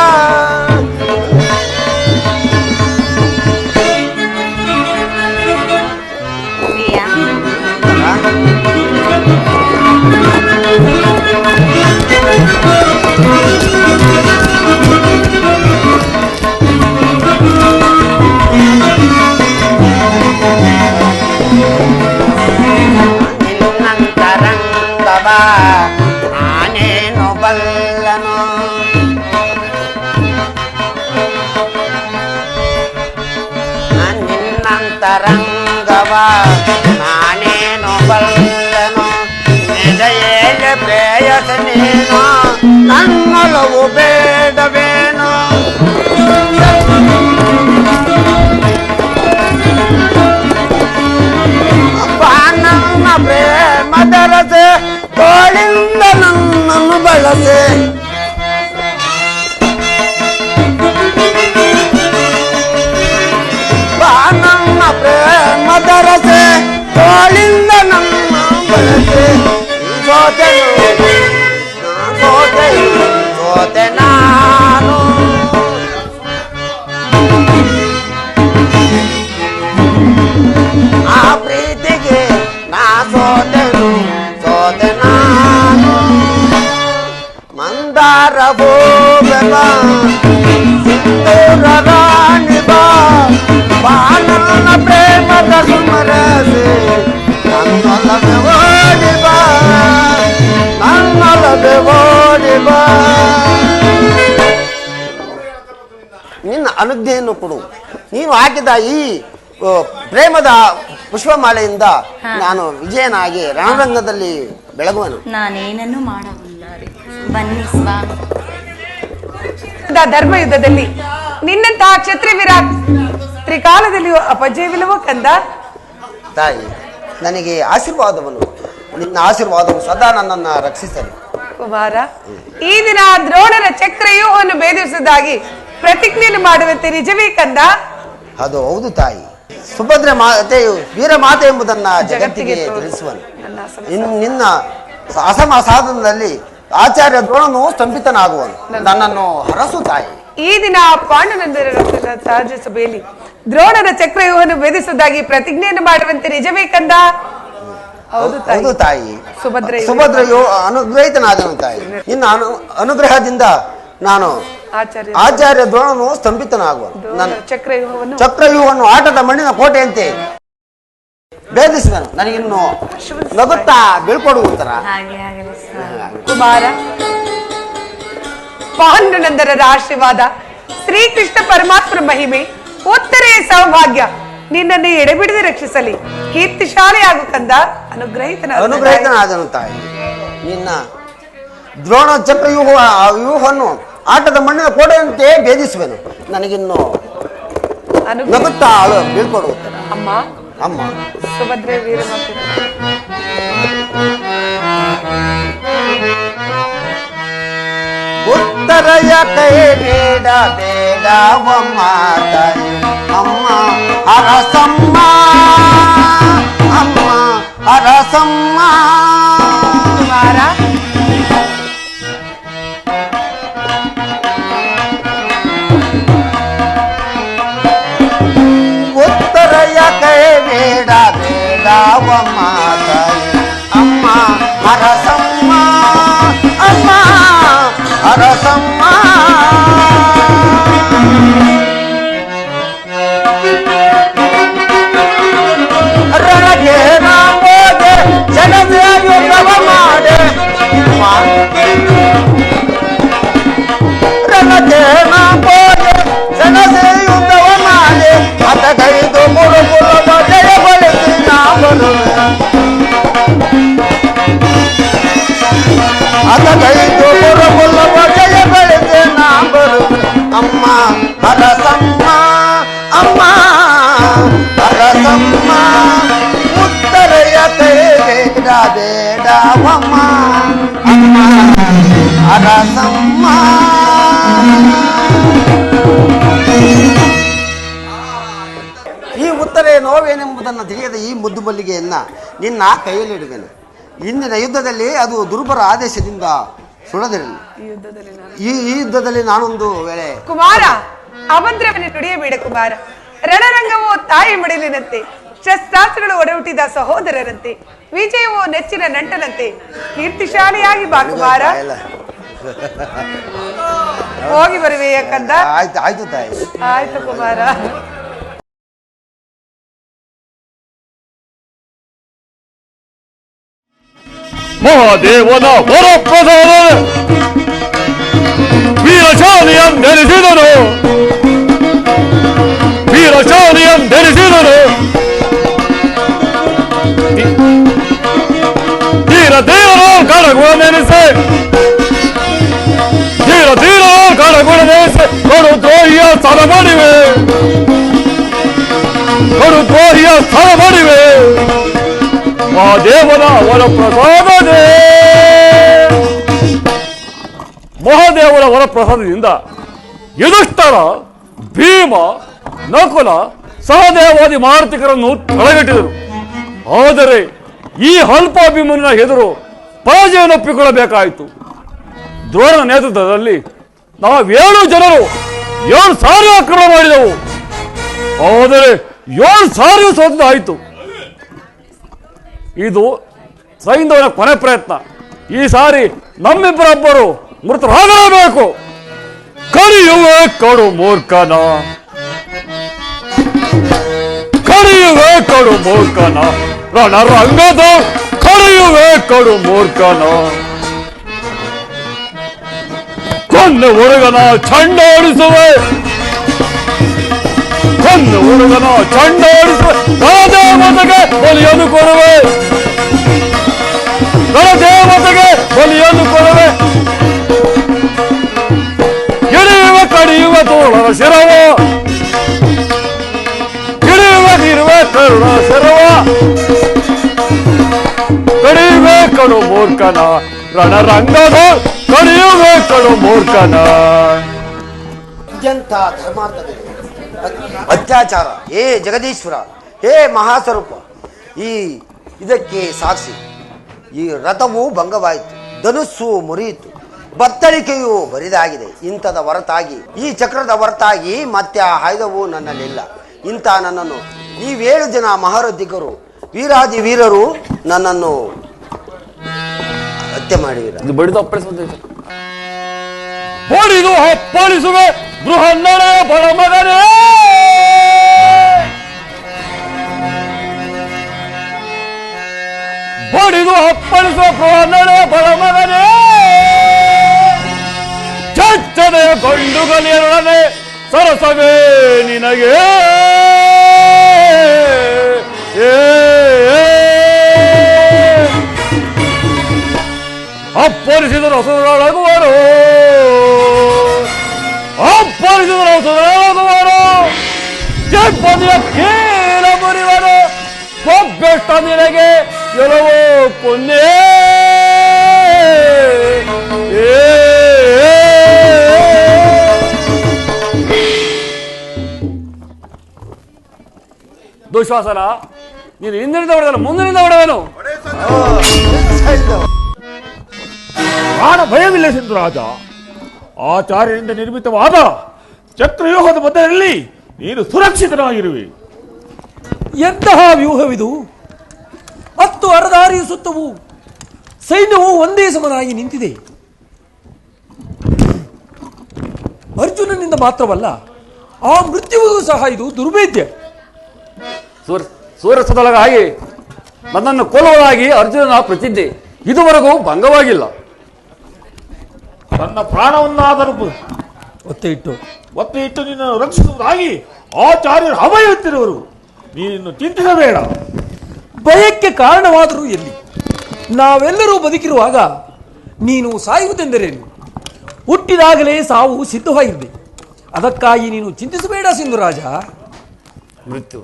ಅಂತರಂಗವ ನಾನೇನು ಬಲ್ಲನು ನಿಜ ಏಕೆ ಪ್ರೇಯಸ ನೀನು ನನ್ನೊಲವು ಬೇಡವೇನು ನನ್ನ ಪ್ರೇಮದ ರಸೆ ತೋಳಿಂದ ನನ್ನನ್ನು ಬಳಸೆ ನನ್ನ ಪ್ರೇಮದ ರಸೆ ತೋಳಿಂದ ನನ್ನ ಬಳಸೆ ಸೋತೆ ನಾನು ಆ ಪ್ರೀತಿಗೆ ನಾ ಸೋತೆ ನಾನು ಮಂದಾರ ಭೂಬೆಲ ಸಿಂಧೂರ ರಾಣಿ ಬಾ ನನ್ನ ಪ್ರೇಮದ ಸುಮರಸೆ ನನ್ನೊಲವೆ ಓಡಿ ಬಾ ನನ್ನೊಲವೆ ಓಡಿ ಬಾ ನಿನ್ನ ಅನುಜ್ಞೆಯನ್ನು ಕೊಡು ನೀನು ಹಾಕಿದ ಈ ಪ್ರೇಮದ ಪುಷ್ಪಮಾಲೆಯಿಂದ ನಾನು ವಿಜಯನಾಗಿ ರಣರಂಗದಲ್ಲಿ ಬೆಳಗುವನು ನಾನೇನನ್ನು ಮಾಡಬಲ್ಲಾರೆ ಬನ್ನಿ ಸ್ವಾಮಿ ಧರ್ಮ ಯುದ್ಧದಲ್ಲಿ ನಿನ್ನಂತಹ ಕ್ಷತ್ರಿವೀರ ತ್ರಿಕಾಲದಲ್ಲಿಯೂ ಅಪಜಯವಿಲ್ಲವೋ ಕಂದ ತಾಯಿ ನನಗೆ ಆಶೀರ್ವಾದವನ್ನು ನಿನ್ನ ಆಶೀರ್ವಾದವು ಸದಾ ನನ್ನನ್ನು ರಕ್ಷಿಸಲಿ ಕುಮಾರ ಈ ದಿನ ದ್ರೋಣರ ಚಕ್ರವ್ಯೂಹವನ್ನು ಭೇದಿಸುವುದಾಗಿ ಪ್ರತಿಜ್ಞೆಯನ್ನು ಮಾಡುವಂತೆ ನಿಜವೇ ಕಂದ ಅದು ಹೌದು ತಾಯಿ ಸುಭದ್ರೆ ಮಾತೆಯು ವೀರ ಮಾತೆ ಎಂಬುದನ್ನ ಜಗತ್ತಿಗೆ ತಿಳಿಸುವನು ನಿನ್ನ ಅಸಮ ಸಾಧನದಲ್ಲಿ ಆಚಾರ್ಯ ದ್ರೋಣನು ಸ್ತಂಭಿತನಾಗುವನು ನನ್ನನ್ನು ಹರಸು ತಾಯಿ ಈ ದಿನ ಪಾಂಡುನಂದರ ಸಹಜ ಸಭೆಯಲ್ಲಿ ದ್ರೋಣರ ಚಕ್ರವ್ಯೂಹವನ್ನು ಭೇದಿಸುವುದಾಗಿ ಪ್ರತಿಜ್ಞೆಯನ್ನು ಮಾಡುವಂತೆ ನಿಜವೇ ಕಂದ ಹೌದು ತಾಯಿ ಸುಭದ್ರೆಯು ಅನುಗ್ರಹಿತನಾದನು ತಾಯಿ ನಿನ್ನ ಅನುಗ್ರಹದಿಂದ ನಾನು ಆಚಾರ್ಯ ದ್ರೋಣನು ಸ್ತಂಭಿತನಾಗುವನು ನನ್ನ ಚಕ್ರವ್ಯೂಹವನ್ನು ಆಟದ ಮಣ್ಣಿನ ಕೋಟೆಯಂತೆ ಭೇದಿಸುವನು ನನಗಿನ್ನು ನಗುತ್ತಾ ಬೀಳ್ಕೊಡುವಂತರ ಕುಮಾರ ಪಾಂಡುನಂದರ ಆಶೀರ್ವಾದ ಶ್ರೀಕೃಷ್ಣ ಪರಮಾತ್ಮ ಮಹಿಮೆ ಉತ್ತರೆಯ ಸೌಭಾಗ್ಯ ನಿನ್ನನ್ನು ಎಡೆಬಿಡದೆ ರಕ್ಷಿಸಲಿ ಕೀರ್ತಿಶಾಲಿಯಾಗು ಕಂದ ಅನುಗ್ರಹಿತನಾದನು ತಾಯಿ ನಿನ್ನ ದ್ರೋಣ ವ್ಯೂಹವನ್ನು ಆಟದ ಮಣ್ಣಿನ ಕೋಟೆಯಂತೆ ಭೇದಿಸುವೆನು ನನಗಿನ್ನು ನಗುತ್ತಾ ಬೀಳ್ಕೊಡುತ್ತಾರೆ ಅಮ್ಮ ಅಮ್ಮ ಸುಭದ್ರೆ ವೀರ ಉತ್ತರಯ ಕೈ ಬೇಡ ಬೇಡವಮ್ಮ ತಾಯಿ ಅಮ್ಮ ಹರಸಮ್ಮ ಅಮ್ಮ ಹರಸಮ್ಮ ಉತ್ತರಯ ಕೈ ಬೇಡ ಬೇಡವಮ್ಮ ತಾಯಿ ಅಮ್ಮ ಹರಸಮ್ಮ ಅಮ್ಮ ಹರಸಮ್ಮ ರಣಗೆ ನಾಮೋದೆ ಜನವೇ ಯುದ್ಧವ ಮಾಡೆ ರಣಗೆ ನಾಮೋದೆ ಜನವೇ ಯುದ್ಧವ ಮಾಡೆ ಮತಗೈದು ಗುರುಕುಲದ ಜಯಗೊಳಿಸಿ ನಾವು ಅದಗೈದು ಗುರುಕುಲದ ಜಯಗೊಳಿಸಿ ನಾವು ಅಮ್ಮ ಹರಸಮ್ಮ ಅಮ್ಮ ಹರಸಮ್ಮ ಉತ್ತರೆಯ ಕೈ ಬೇಡ ಬೇಡವಮ್ಮ ಅಮ್ಮ ಹರಸಮ್ಮ ಈ ಉತ್ತರೆಯ ನೋವೇನೆಂಬುದನ್ನು ತಿಳಿಯದ ಈ ಮುದ್ದು ಮಲ್ಲಿಗೆಯನ್ನ ನಿನ್ನ ಕೈಯಲ್ಲಿಡುವೆನು ಇಂದಿನ ಯುದ್ಧದಲ್ಲಿ ಅದು ದುರ್ಬರ ಆದೇಶದಿಂದ ಸುಳದಿರಲಿ ಈ ಯುದ್ಧದಲ್ಲಿ ನಾನೊಂದು ವೇಳೆ ಕುಮಾರ ಅಭದ್ರವನ್ನು ನುಡಿಯಬೇಡ ಕುಮಾರ ರಣರಂಗವು ತಾಯಿ ಮಡಿಲಿನಂತೆ ಶಸ್ತ್ರಾಸ್ತ್ರಗಳು ಒಡಹುಟ್ಟಿದ ಸಹೋದರರಂತೆ ವಿಜಯವು ನೆಚ್ಚಿನ ನಂಟನಂತೆ ಕೀರ್ತಿಶಾಲಿಯಾಗಿ ಬಾ ಕುಮಾರ ಹೋಗಿ ಬರುವೆ ಯಾಕಂದ ಆಯ್ತು ತಾಯಿ ಆಯ್ತು ಕುಮಾರ ಮಹಾದೇವನ ವರಪ್ರಸಾದ ವೀರಶಾಲಿಯನ್ ಧರಿಸಿದನು ಮಾಡಿವೆ, ಕಡುದ್ರೋಹಿಯ ಸ್ಥಳ ಮಾಡಿವೆ. ಆ ದೇವನ ವರಪ್ರಸಾದನೇ, ಮಹಾದೇವರ ವರಪ್ರಸಾದದಿಂದ ಯುಧಿಷ್ಠಿರ, ಭೀಮ, ನಕುಲ, ಸಹದೇವಾದಿ ಮಾರುತಿಕರನ್ನು ತಡೆಗಟ್ಟಿದರು. ಆದರೆ ಈ ಅಲ್ಪಾಭಿಮನ್ಯನ ಎದುರು ಪರಾಜಯವನ್ನೊಪ್ಪಿಕೊಳ್ಳಬೇಕಾಯಿತು. ದ್ರೋಣನ ನೇತೃತ್ವದಲ್ಲಿ ನಾವು 7 ಜನರು 7 ಸಾರಿ ಆಕ್ರಮಣ ಮಾಡಿದೆವು. ಆದರೆ 7 ಸಾರಿಯೂ ಸೋತಾಯಿತು. ಇದು ಸೈಂಧವನ ಕೊನೆ ಪ್ರಯತ್ನ. ಈ ಸಾರಿ ನಮ್ಮಿಬ್ಬರೊಬ್ಬರು ಮೃತರಾಗಲೇಬೇಕು. ಕಡಿಯುವೆ ಕಡು ಮೂರ್ಖನ, ಕಡಿಯುವೆ ಕಡು ಮೂರ್ಖನ, ರಣರಂಗದ ಕಡಿಯುವೆ ಕಡು ಮೂರ್ಖನ. ಕೊಂದ ಹುಡುಗನ ಚಂಡಾಡಿಸುವೆ, ಕೊಂದ ಹುಡುಗನ ಚಂಡಾಡಿಸುವೆ. ರಣದೇವತೆಗೆ ಬಲಿಯನ್ನು ಕೊಡುವೆ, ರಣದೇವತೆಗೆ ಬಲಿಯನ್ನು ಕೊಡುವೆ. ಗಿಳಿಯುವೆ ಕಡಿಯುವೆ ತೋಳರ ಶಿರವ, ಗಿಳಿಯುವೆ ನೀರುವೆ ಕರುಣ ಶಿರವ. ಕಡಿಯುವೆ ಕಡು ಮೂರ್ಖನ, ರಣರಂಗದ ಕಡಿಯುವೆ ಕಡು ಮೂರ್ಖನ. ಇದೆಂಥ ಧರ್ಮಾರ್ಥತೆ, ಅತ್ಯಾಚಾರ! ಹೇ ಜಗದೀಶ್ವರ, ಹೇ ಮಹಾಸ್ವರೂಪ, ಇದಕ್ಕೆ ಸಾಕ್ಷಿ. ಈ ರಥವು ಭಂಗವಾಯಿತು, ಧನುಸ್ಸು ಮುರಿಯಿತು, ಬತ್ತಳಿಕೆಯು ಬರಿದಾಗಿದೆ. ಇಂಥದ ಹೊರತಾಗಿ, ಈ ಚಕ್ರದ ಹೊರತಾಗಿ ಮತ್ತೆ ಆ ಆಯುಧವು ನನ್ನಲ್ಲಿಲ್ಲ. ಇಂಥ ನನ್ನನ್ನು ಈ 7 ಜನ ಮಹಾರಥಿಕರು, ವೀರಾದಿ ವೀರರು ನನ್ನನ್ನು ಹತ್ಯೆ ಮಾಡಿವಿರ. ಬಡಿದು ಬಡಿದು ಅಪ್ಪಳಿಸುವೆ ಬೃಹನ್ನಡೆ ಬಡ ಮಗನೇ. ಬಡಿದು ಅಪ್ಪಳಿಸುವ ಬೃಹನ್ನಡೆ ಬಡ ಮಗನೇ. ಚಚ್ಚನೆಯ ಗಂಡುಗಲಿಯರೊಡನೆ ಸರಸವೇ ನಿನಗೆ. ಅಪ್ಪಳಿಸಿದರು ಹಸುರೊಳಗುವರು, ಅಪ್ಪಳಿಸಿದರು ಹಸುರೊಳಗುವರು. ಜಪ್ಪದಿಯ ಕೇಳ ಮುರಿವರು, ಒಬ್ಬೆಷ್ಟ ನಿನಗೆ ಎಲ್ಲವೋ ಕೊನ್ನೆ. ದುಶ್ವಾಸನ, ನೀನು ಹಿಂದಿನಿಂದ ಹೊಡೆದಲ್ಲ, ಮುಂದಿನಿಂದ ಹೊಡೆದನು. ಪ್ರಾಣ ಭಯವಿಲ್ಲ ಸಿಂಧುರಾಜ. ಆಚಾರ್ಯರಿಂದ ನಿರ್ಮಿತವಾದ ಚಕ್ರವ್ಯೂಹದ ಮಧ್ಯದಲ್ಲಿ ನೀನು ಸುರಕ್ಷಿತನಾಗಿರುವೆ. ಎಂತಹ ವ್ಯೂಹವಿದು! 10 ಅರದಾರಿಯ ಸುತ್ತವೂ ಸೈನ್ಯವು ಒಂದೇ ಸಮನಾಗಿ ನಿಂತಿದೆ. ಅರ್ಜುನನಿಂದ ಮಾತ್ರವಲ್ಲ, ಆ ಮೃತ್ಯುವಿಗೂ ಸಹ ಇದು ದುರ್ಭೇದ್ಯ. ಸೂರ್ಯಸದೊಳಗಾಗಿ ನನ್ನನ್ನು ಕೊಲ್ಲುವುದಾಗಿ ಅರ್ಜುನನ ಪ್ರತಿಜ್ಞೆ ಇದುವರೆಗೂ ಭಂಗವಾಗಿಲ್ಲ. ತನ್ನ ಪ್ರಾಣವನ್ನಾದರೂ ಒತ್ತೆ ಇಟ್ಟು ನಿನ್ನನ್ನು ರಕ್ಷಿಸುವುದಾಗಿ ಆಚಾರ್ಯರು ಹವಯುತ್ತಿರುವರು. ನೀನು ಚಿಂತಿಸಬೇಡ. ಭಯಕ್ಕೆ ಕಾರಣವಾದರೂ ಎಲ್ಲಿ? ನಾವೆಲ್ಲರೂ ಬದುಕಿರುವಾಗ ನೀನು ಸಾಯುವುದೆಂದರೇನು? ಹುಟ್ಟಿದಾಗಲೇ ಸಾವು ಸಿದ್ಧವಾಗಿದೆ. ಅದಕ್ಕಾಗಿ ನೀನು ಚಿಂತಿಸಬೇಡ ಸಿಂಧುರಾಜ. ಮೃತ್ಯು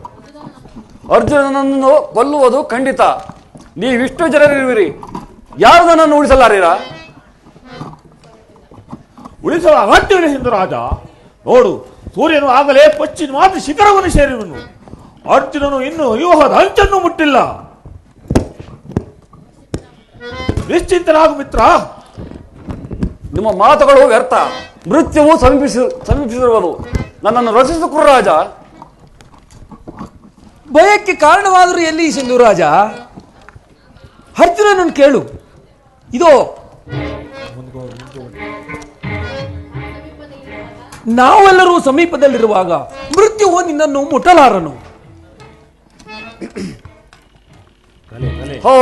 ಅರ್ಜುನನನ್ನು ಕೊಲ್ಲುವುದು ಖಂಡಿತ. ನೀವಿಷ್ಟು ಜನರಿರುವಿರಿ, ಯಾರು ನನ್ನನ್ನು ಉಳಿಸಲಾರೀರ? ಉಳಿಸಲು ಅಗತ್ಯವಿಲ್ಲ ಸಿಂಧುರಾಜ. ನೋಡು, ಸೂರ್ಯನು ಆಗಲೇ ಪಶ್ಚಿಮಾದ ಶಿಖರವನ್ನು ಸೇರಿರುವನು. ಅರ್ಜುನನು ಇನ್ನು ವ್ಯೂಹದ ಅಂಚನ್ನು ಮುಟ್ಟಿಲ್ಲ. ನಿಶ್ಚಿಂತನಾಗು ಮಿತ್ರ. ನಿಮ್ಮ ಮಾತುಗಳು ವ್ಯರ್ಥ. ಮೃತ್ಯುವು ಸಮೀಪಿಸಿರುವುದು. ನನ್ನನ್ನು ರಕ್ಷಿಸು ಕುರುರಾಜ. ಭಯಕ್ಕೆ ಕಾರಣವಾದರೂ ಎಲ್ಲಿ ಸಿಂಧುರಾಜ? ಅರ್ಜುನನನ್ನು ಕೇಳು. ಇದೋ ನಾವೆಲ್ಲರೂ ಸಮೀಪದಲ್ಲಿರುವಾಗ ಮೃತ್ಯುವು ನಿನ್ನನ್ನು ಮುಟ್ಟಲಾರನು. ಹೋ,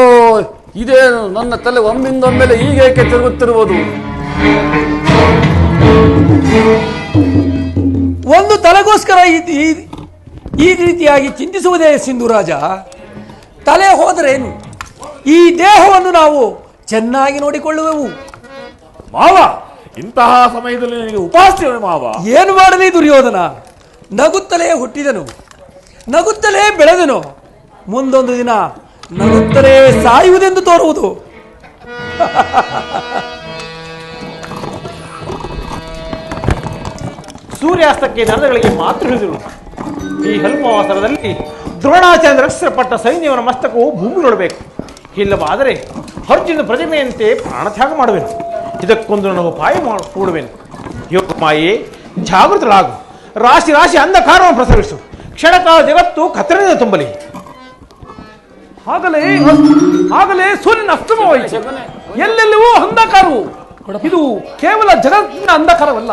ಇದೇನು ನನ್ನ ತಲೆ ಒಮ್ಮಿಂದೊಮ್ಮೆಲೆ ಹೀಗೇಕೆ ತಿರುಗುತ್ತಿರುವುದು? ಒಂದು ತಲೆಗೋಸ್ಕರ ಈ ರೀತಿಯಾಗಿ ಚಿಂತಿಸುವುದೇ ಸಿಂಧುರಾಜ? ತಲೆ ಹೋದರೇನು, ಈ ದೇಹವನ್ನು ನಾವು ಚೆನ್ನಾಗಿ ನೋಡಿಕೊಳ್ಳುವೆವು. ಮಾವ, ಇಂತಹ ಸಮಯದಲ್ಲಿ ನಿನಗೆ ಉಪವಾಸ ಮಾವ. ಏನು ಮಾಡಲಿ ದುರ್ಯೋಧನ? ನಗುತ್ತಲೇ ಹುಟ್ಟಿದನು, ನಗುತ್ತಲೇ ಬೆಳೆದನು. ಮುಂದೊಂದು ದಿನ ನಗುತ್ತಲೇ ಸಾಯುವುದೆಂದು ತೋರುವುದು. ಸೂರ್ಯಾಸ್ತಕ್ಕೆ ನರಗಳಿಗೆ ಮಾತ್ರ ಹಿಡಿದರು. ಈ ಹಲ್ಮವಾಸರದಲ್ಲಿ ದ್ರೋಣಾಚಾರ್ಯ ರಕ್ಷಿಸಲ್ಪಟ್ಟ ಸೈನ್ಯವನ ಮಸ್ತಕವು ಭೂಮಿ ನೋಡಬೇಕು. ಇಲ್ಲವಾದರೆ ಅರ್ಜುನ ಪ್ರತಿಮೆಯಂತೆ ಪ್ರಾಣತ್ಯಾಗ ಮಾಡುವೆನು. ಇದಕ್ಕೊಂದು ನನಗೆ ಉಪಾಯ ಕೂಡುವೆನು. ಯೋಗಮಾಯೇ, ಜಾಗೃತಳಾಗು. ರಾಶಿ ರಾಶಿ ಅಂಧಕಾರವನ್ನು ಪ್ರಸರಿಸು. ಕ್ಷಣಕಾಲ ಜಗತ್ತು ಕತ್ತಲಿನಿಂದ ತುಂಬಲಿ. ಆಗಲೇ ಸೂರ್ಯನ ಅಸ್ತಮವಾಯಿತು. ಎಲ್ಲೆಲ್ಲವೂ ಅಂಧಕಾರವು. ಇದು ಕೇವಲ ಜಗತ್ತಿನ ಅಂಧಕಾರವಲ್ಲ,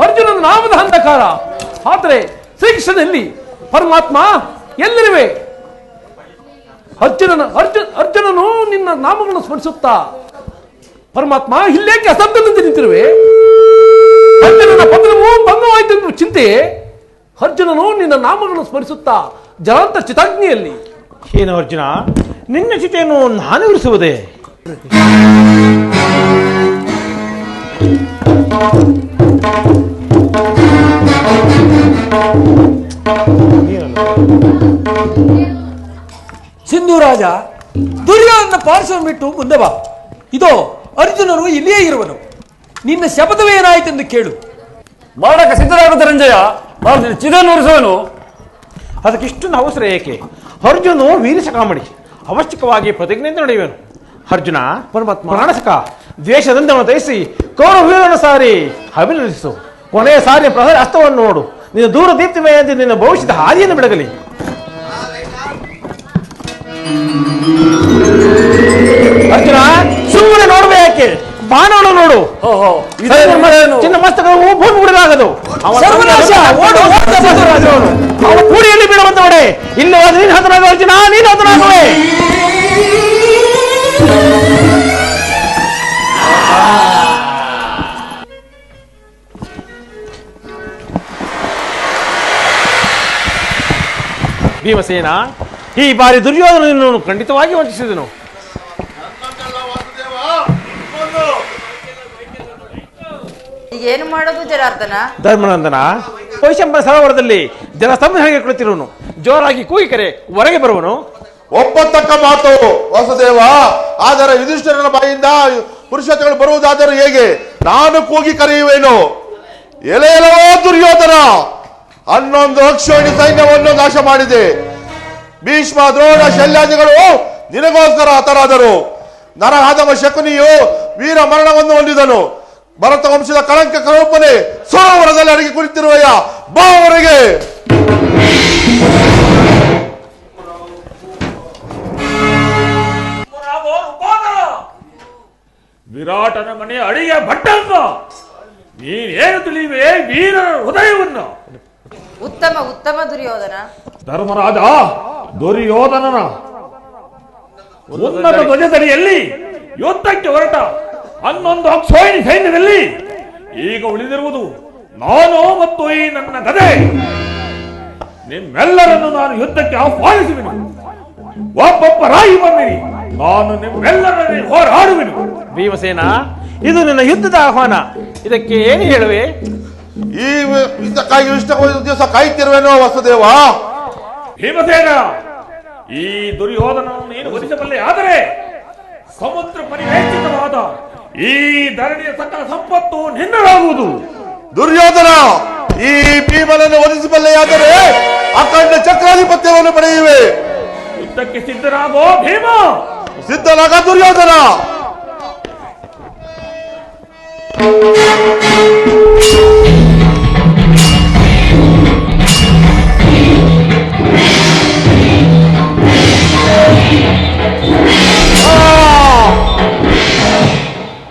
ಅರ್ಜುನನ ನಾಮದ ಅಂಧಕಾರ. ಆದರೆ ಶ್ರೀಕೃಷ್ಣನಲ್ಲಿ ಪರಮಾತ್ಮ ಎಲ್ಲಿರುವೆ? ಅರ್ಜುನನು ನಿನ್ನ ನಾಮಗಳನ್ನು ಸ್ಮರಿಸುತ್ತಾ ಪರಮಾತ್ಮ ಇಲ್ಲೇಕೆ ಅಸಬ್ಧದಿಂದ ನಿಂತಿರುವೆ? ಅರ್ಜುನನ ಪತನವು ಭಂಗವಾಯಿತು ಎಂದು ಚಿಂತೆ. ಅರ್ಜುನನು ನಿನ್ನ ನಾಮಗಳನ್ನು ಸ್ಮರಿಸುತ್ತಾ ಜಲಂತ ಚಿತಾಗ್ನಿಯಲ್ಲಿ. ಏನು ಅರ್ಜುನ, ನಿನ್ನ ಚಿತೆಯನ್ನು ನಾನು ಇರಿಸುವುದೇ? ಸಿಂಧು ರಾಜ, ದುರ್ಯೋಧನ ಪಾರ್ಶ್ವವನ್ನು ಬಿಟ್ಟು ಮುಂದೆ ಬಾ. ಇದೋ ಅರ್ಜುನನು ಇಲ್ಲಿಯೇ ಇರುವನು. ನಿನ್ನ ಶಪಥವೇನಾಯಿತೆಂದು ಕೇಳು. ಮಾಡಕ್ಕೆ ಸಿದ್ಧರಾಗುತ್ತ ರಂಜಯ. ಚಿದನ್ನು ಉರಿಸುವನು. ಅದಕ್ಕಿಷ್ಟೊಂದು ಅವಸರ ಏಕೆ? ಅರ್ಜುನು ವೀರಸಕಾಮಡಿ, ಅವಶ್ಯಕವಾಗಿ ಪ್ರತಿಜ್ಞೆಯಿಂದ ನಡೆಯುವನು. ಅರ್ಜುನ, ಪರಮಾತ್ಮ ಪ್ರಾಣಸಕ ದ್ವೇಷದಿಂದ ತಯಿಸಿ ಕೌರವೀರನ ಸಾರಿ ಅಭಿನಂದಿಸು. ಕೊನೆಯ ಸಾರಿಯ ಪ್ರಹರ ಹಸ್ತವನ್ನು ನೋಡು. ನಿನ್ನ ದೂರ ದೀಪ್ತಿಮಯಂತೆ ನಿನ್ನ ಭವಿಷ್ಯದ ಹಾದಿಯನ್ನು ಬೆಳಗಲಿ. ಅರ್ಜುನ, ಸುಮ್ಮನೆ ನೋಡಬೇಕೆ? ಬಾಣವನ್ನು ನೋಡು. ಚಿನ್ನ ಮಸ್ತಕವು ಭೂಮಿ ಬಿಡಲಾಗದು. ಅವನ ಕೂಡಿಯಲ್ಲಿ ಬೀಳುವಂತ ನೋಡೆ. ಇಲ್ಲವಾದ ನೀನು ಹತನಾಗುವ ಅರ್ಜುನ, ನೀನು ಹತನಾಗುವೆ. ಭೀಮಸೇನ, ಈ ಬಾರಿ ದುರ್ಯೋಧನನ್ನು ಖಂಡಿತವಾಗಿ ವಂಚಿಸಿದನು. ಏನು ಮಾಡೋದು ಜನಾರ್ದನ? ಧರ್ಮನಂದನ, ವೈಶಂಬರ ಸರೋವರದಲ್ಲಿ ಜಲಸ್ತಂಭನೆಗೆ ಕುಳಿತಿರುವನು. ಜೋರಾಗಿ ಕೂಗಿ ಕರೆ ಹೊರಗೆ ಬರುವನು. ಒಪ್ಪತಕ್ಕ ಮಾತು ವಾಸುದೇವ. ಆದರೆ ಯುಧಿಷ್ಠಿರನ ಬಾಯಿಂದ ಪುರುಷತ್ವಗಳು ಬರುವುದಾದರೂ ಹೇಗೆ? ನಾನು ಕೂಗಿ ಕರೆಯುವೇನು. ಎಲೆಯಲವೋ ದುರ್ಯೋಧನ 11 ಅಕ್ಷೋಹಿಣಿ ಸೈನ್ಯವನ್ನು ನಾಶ ಮಾಡಿದೆ. ಭೀಷ್ಮ, ದ್ರೋಣ, ಶಲ್ಯಾದಿಗಳು ನಿನಗೋಸ್ಕರ ಹತರಾದರು. ನರಹಾದಮ ಶಕುನಿಯು ವೀರ ಮರಣವನ್ನು ಹೊಂದಿದನು. ಭರತ ವಂಶದ ಕಳಂಕ ಕಲ್ಪನೆ ಸರೋವರದಲ್ಲಿ ಅಡಗಿ ಕುಳಿತಿರುವಯ್ಯ. ಬಾ ಹೊರಗೆ. ವಿರಾಟನ ಮನೆಯ ಅಡಿಗೆ ಭಟ್ಟಂಗ ನೀನೇನು ತಿಳಿಯುವೆ ವೀರ ಹೃದಯವನ್ನು? ಉತ್ತಮ ಉತ್ತಮ ದುರ್ಯೋಧನ. ಧರ್ಮರಾಜ, ದುರ್ಯೋಧನನ ಉನ್ನತ ಧ್ವಜದಡಿಯಲ್ಲಿ ಯುದ್ಧಕ್ಕೆ ಹೊರಟ 11 ಅಕ್ಷೋಹಿಣಿ ಸೈನ್ಯದಲ್ಲಿ ಈಗ ಉಳಿದಿರುವುದು ನಾನು ಮತ್ತು ಈ ನನ್ನ ಗದೆ. ನಿಮ್ಮೆಲ್ಲರನ್ನು ನಾನು ಯುದ್ಧಕ್ಕೆ ಆಹ್ವಾನಿಸುವೆನು. ಒಬ್ಬೊಬ್ಬರಾಗಿ ಬನ್ನಿರಿ, ನಾನು ನಿಮ್ಮೆಲ್ಲರನ್ನೇ ಹೋರಾಡುವೆನು. ಭೀಮಸೇನ, ಇದು ನಿನ್ನ ಯುದ್ಧದ ಆಹ್ವಾನ. ಇದಕ್ಕೆ ಏನು ಹೇಳುವೆ? ಈ ಇದಕ್ಕಾಗಿ ಇಷ್ಟ ದಿವಸ ಕಾಯ್ತಿರುವೇನೋ ವಸುದೇವ. ಭೀಮಸೇನ, ಈ ದುರ್ಯೋಧನನ್ನು ನೀನು ವಧಿಸಬಲ್ಲೆ. ಆದರೆ ಸಮುದ್ರ ಪರಿವೇಷಿತವಾದ ಈ ಧರಣಿಯ ಸಕಲ ಸಂಪತ್ತು ನಿನ್ನದಾಗುವುದು. ದುರ್ಯೋಧನ, ಈ ಭೀಮನನ್ನು ವಧಿಸಬಲ್ಲೆಯಾದರೆ ಅಖಂಡ ಚಕ್ರಾಧಿಪತ್ಯವನ್ನು ಪಡೆಯುವೆ. ಯುದ್ಧಕ್ಕೆ ಸಿದ್ಧರಾಗೋ ಭೀಮ. ಸಿದ್ಧನಾಗ ದುರ್ಯೋಧನ.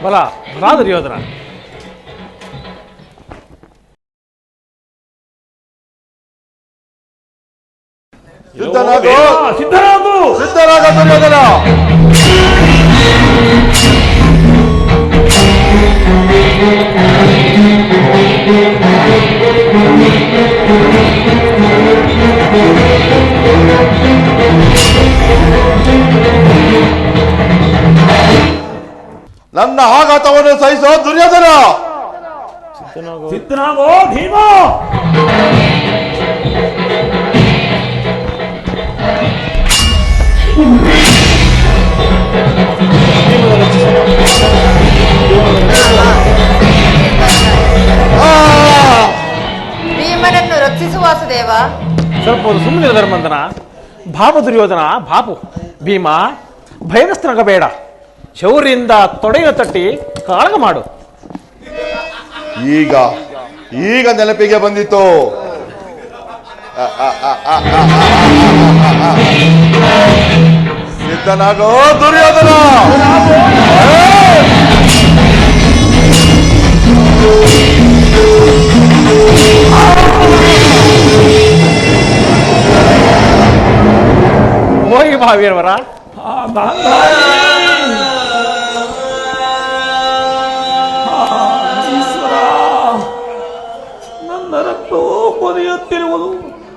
ಬಲ ದುರ್ಯೋಧನ. ಸಿದ್ಧನಾಗೋ ಸಿದ್ಧರಾಗು. ಸಿದ್ಧನಾಗ ದುರ್ಯೋಧನ. ನನ್ನ ಆಘಾತವನ್ನು ಸಹಿಸೋ ದುರ್ಯೋಧನ. ಸಿದ್ಧನಾಗೋ ಭೀಮ. ವಾಸುದೇವ? ಸ್ವಲ್ಪ ಹೊತ್ತು ಸುಮ್ಮನೆ ಧರ್ಮಂದನ. ಭಾವ ದುರ್ಯೋಧನ ಬಾಪು. ಭೀಮ ಭಯಗ್ರಸ್ತನಾಗಬೇಡ. ಶೌರ್ಯದಿಂದ ತೊಡೆಯ ತಟ್ಟಿ ಕಾಳಗ ಮಾಡು. ಈಗ ನೆನಪಿಗೆ ಬಂದಿತ್ತು. ಸಿದ್ಧನಾಗೋ ದುರ್ಯೋಧನ. ಹೋಗಿ ಭಾವೀರವರ. ನನ್ನ ರಕ್ತವೋ ಕೊನೆಯುತ್ತಿರುವುದು,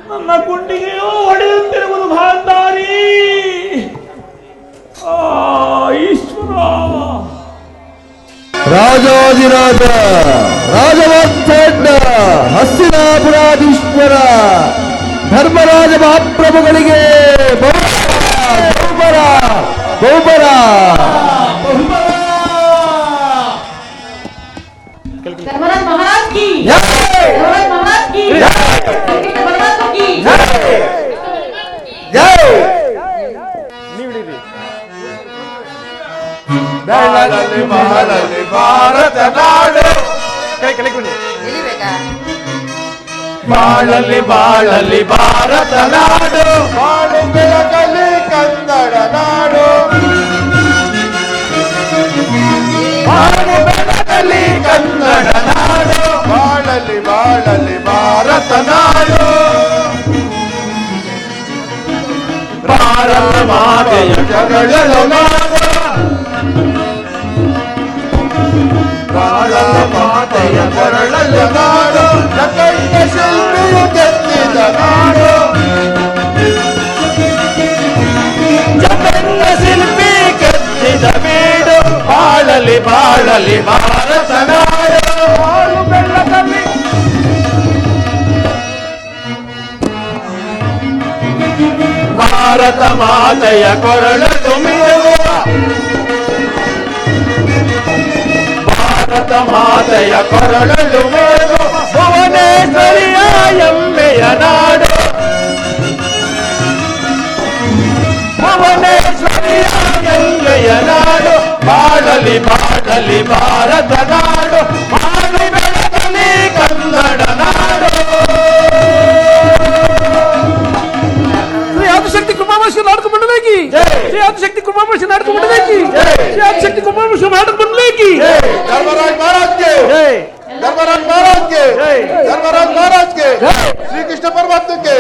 ನನ್ನ ಗುಂಡಿಗೆಯೋ ಹೊಡೆಯುತ್ತಿರುವುದು ಬಾಂಧಾರಿ. ಈಶ್ವರ. ರಾಜಾಧಿರಾಜ ರಾಜವರ್ಧನ ಹಸ್ತಿನಾಪುರಾಧೀಶ್ವರ ಧರ್ಮರಾಜ ಮಹಾಪ್ರಭುಗಳಿಗೆ ಬಹುಬರ ಬಹುಬರ. ಧರ್ಮರಾಜ ಮಹಾರಾಜ್ ಕಿ ಜೈ. ಧರ್ಮರಾಜ ಮಹಾರಾಜ್ ಕಿ ಧರ್ಮರಾಜ ಕಿ ಜೈ. ಬಾಳಲಿ ಬಾಳಲಿ ಭಾರತ ನಾಡು. ಎಳಿಬೇಕಾ? ಬಾಳಲಿ ಬಾಳಲಿ ಭಾರತ ನಾಡು. ಬಾಳು ಬೆಳಗಲಿ ಕನ್ನಡ ನಾಡು. ಬಾಳು ಬೆಳಗಲಿ ಕನ್ನಡ ನಾಡು. ಬಾಳಲಿ ಬಾಳಲಿ ಭಾರತ ನಾಡು. ಭಾರತ ಮಾತೆಯ ಜಗಳಲು ನಾಡು. ಭಾರತ ಮಾತೆಯ ಕೊರಳಲು ನಾಡು. ಜಗತ್ತ ಶಿಲ್ಪಿಯು ಕೆತ್ತಿದ ನಾಡು. ಜಗತ್ತ ಶಿಲ್ಪಿ ಕೆತ್ತಿದ ಬೀಡು. ಬಾಳಲಿ ಬಾಳಲಿ ಭಾರತ ನಾಡು. ಬಾಳು ಬೆಳಗಲಿ ಭಾರತ ಮಾತೆಯ ಕೊರಳಲು ಮೇಲುವ. ಭಾರತ ಮಾತೆಯ ಕೊರಳಲು ಮೇಲು. ಭುವನೇಶ್ವರಿಯ ಎಮ್ಮೆಯ ನಾಡು. ಭುವನೇಶ್ವರಿಯ ಎಮ್ಮೆಯ ನಾಡು. ಬಾಳಲಿ ಬಾಳಲಿ ಭಾರತ ನಾಡು. ಬಾಳು ಬೆಳಗಲಿ ಕನ್ನಡ ನಾಡು. ಶ್ರೀ ಆದಿಶಕ್ತಿ ಕುಮಾರಶ್ರೀ ನಾಟಕ ಮಂಡಳಿಗೆ ಶ್ರೀ ಆದಿಶಕ್ತಿ ಕುಮಾರಶ್ರೀ ನಾಟಕ ಮಂಡಳಿಗೆ ಶ್ರೀ ಆದಿಶಕ್ತಿ ಕುಮಾರಶ್ರೀ ನಾಟಕ ಮಂಡಳಿಗೆ धर्मराज महाराज के. धर्मराज महाराज के. धर्मराज महाराज के. श्री कृष्ण परमात्मा के.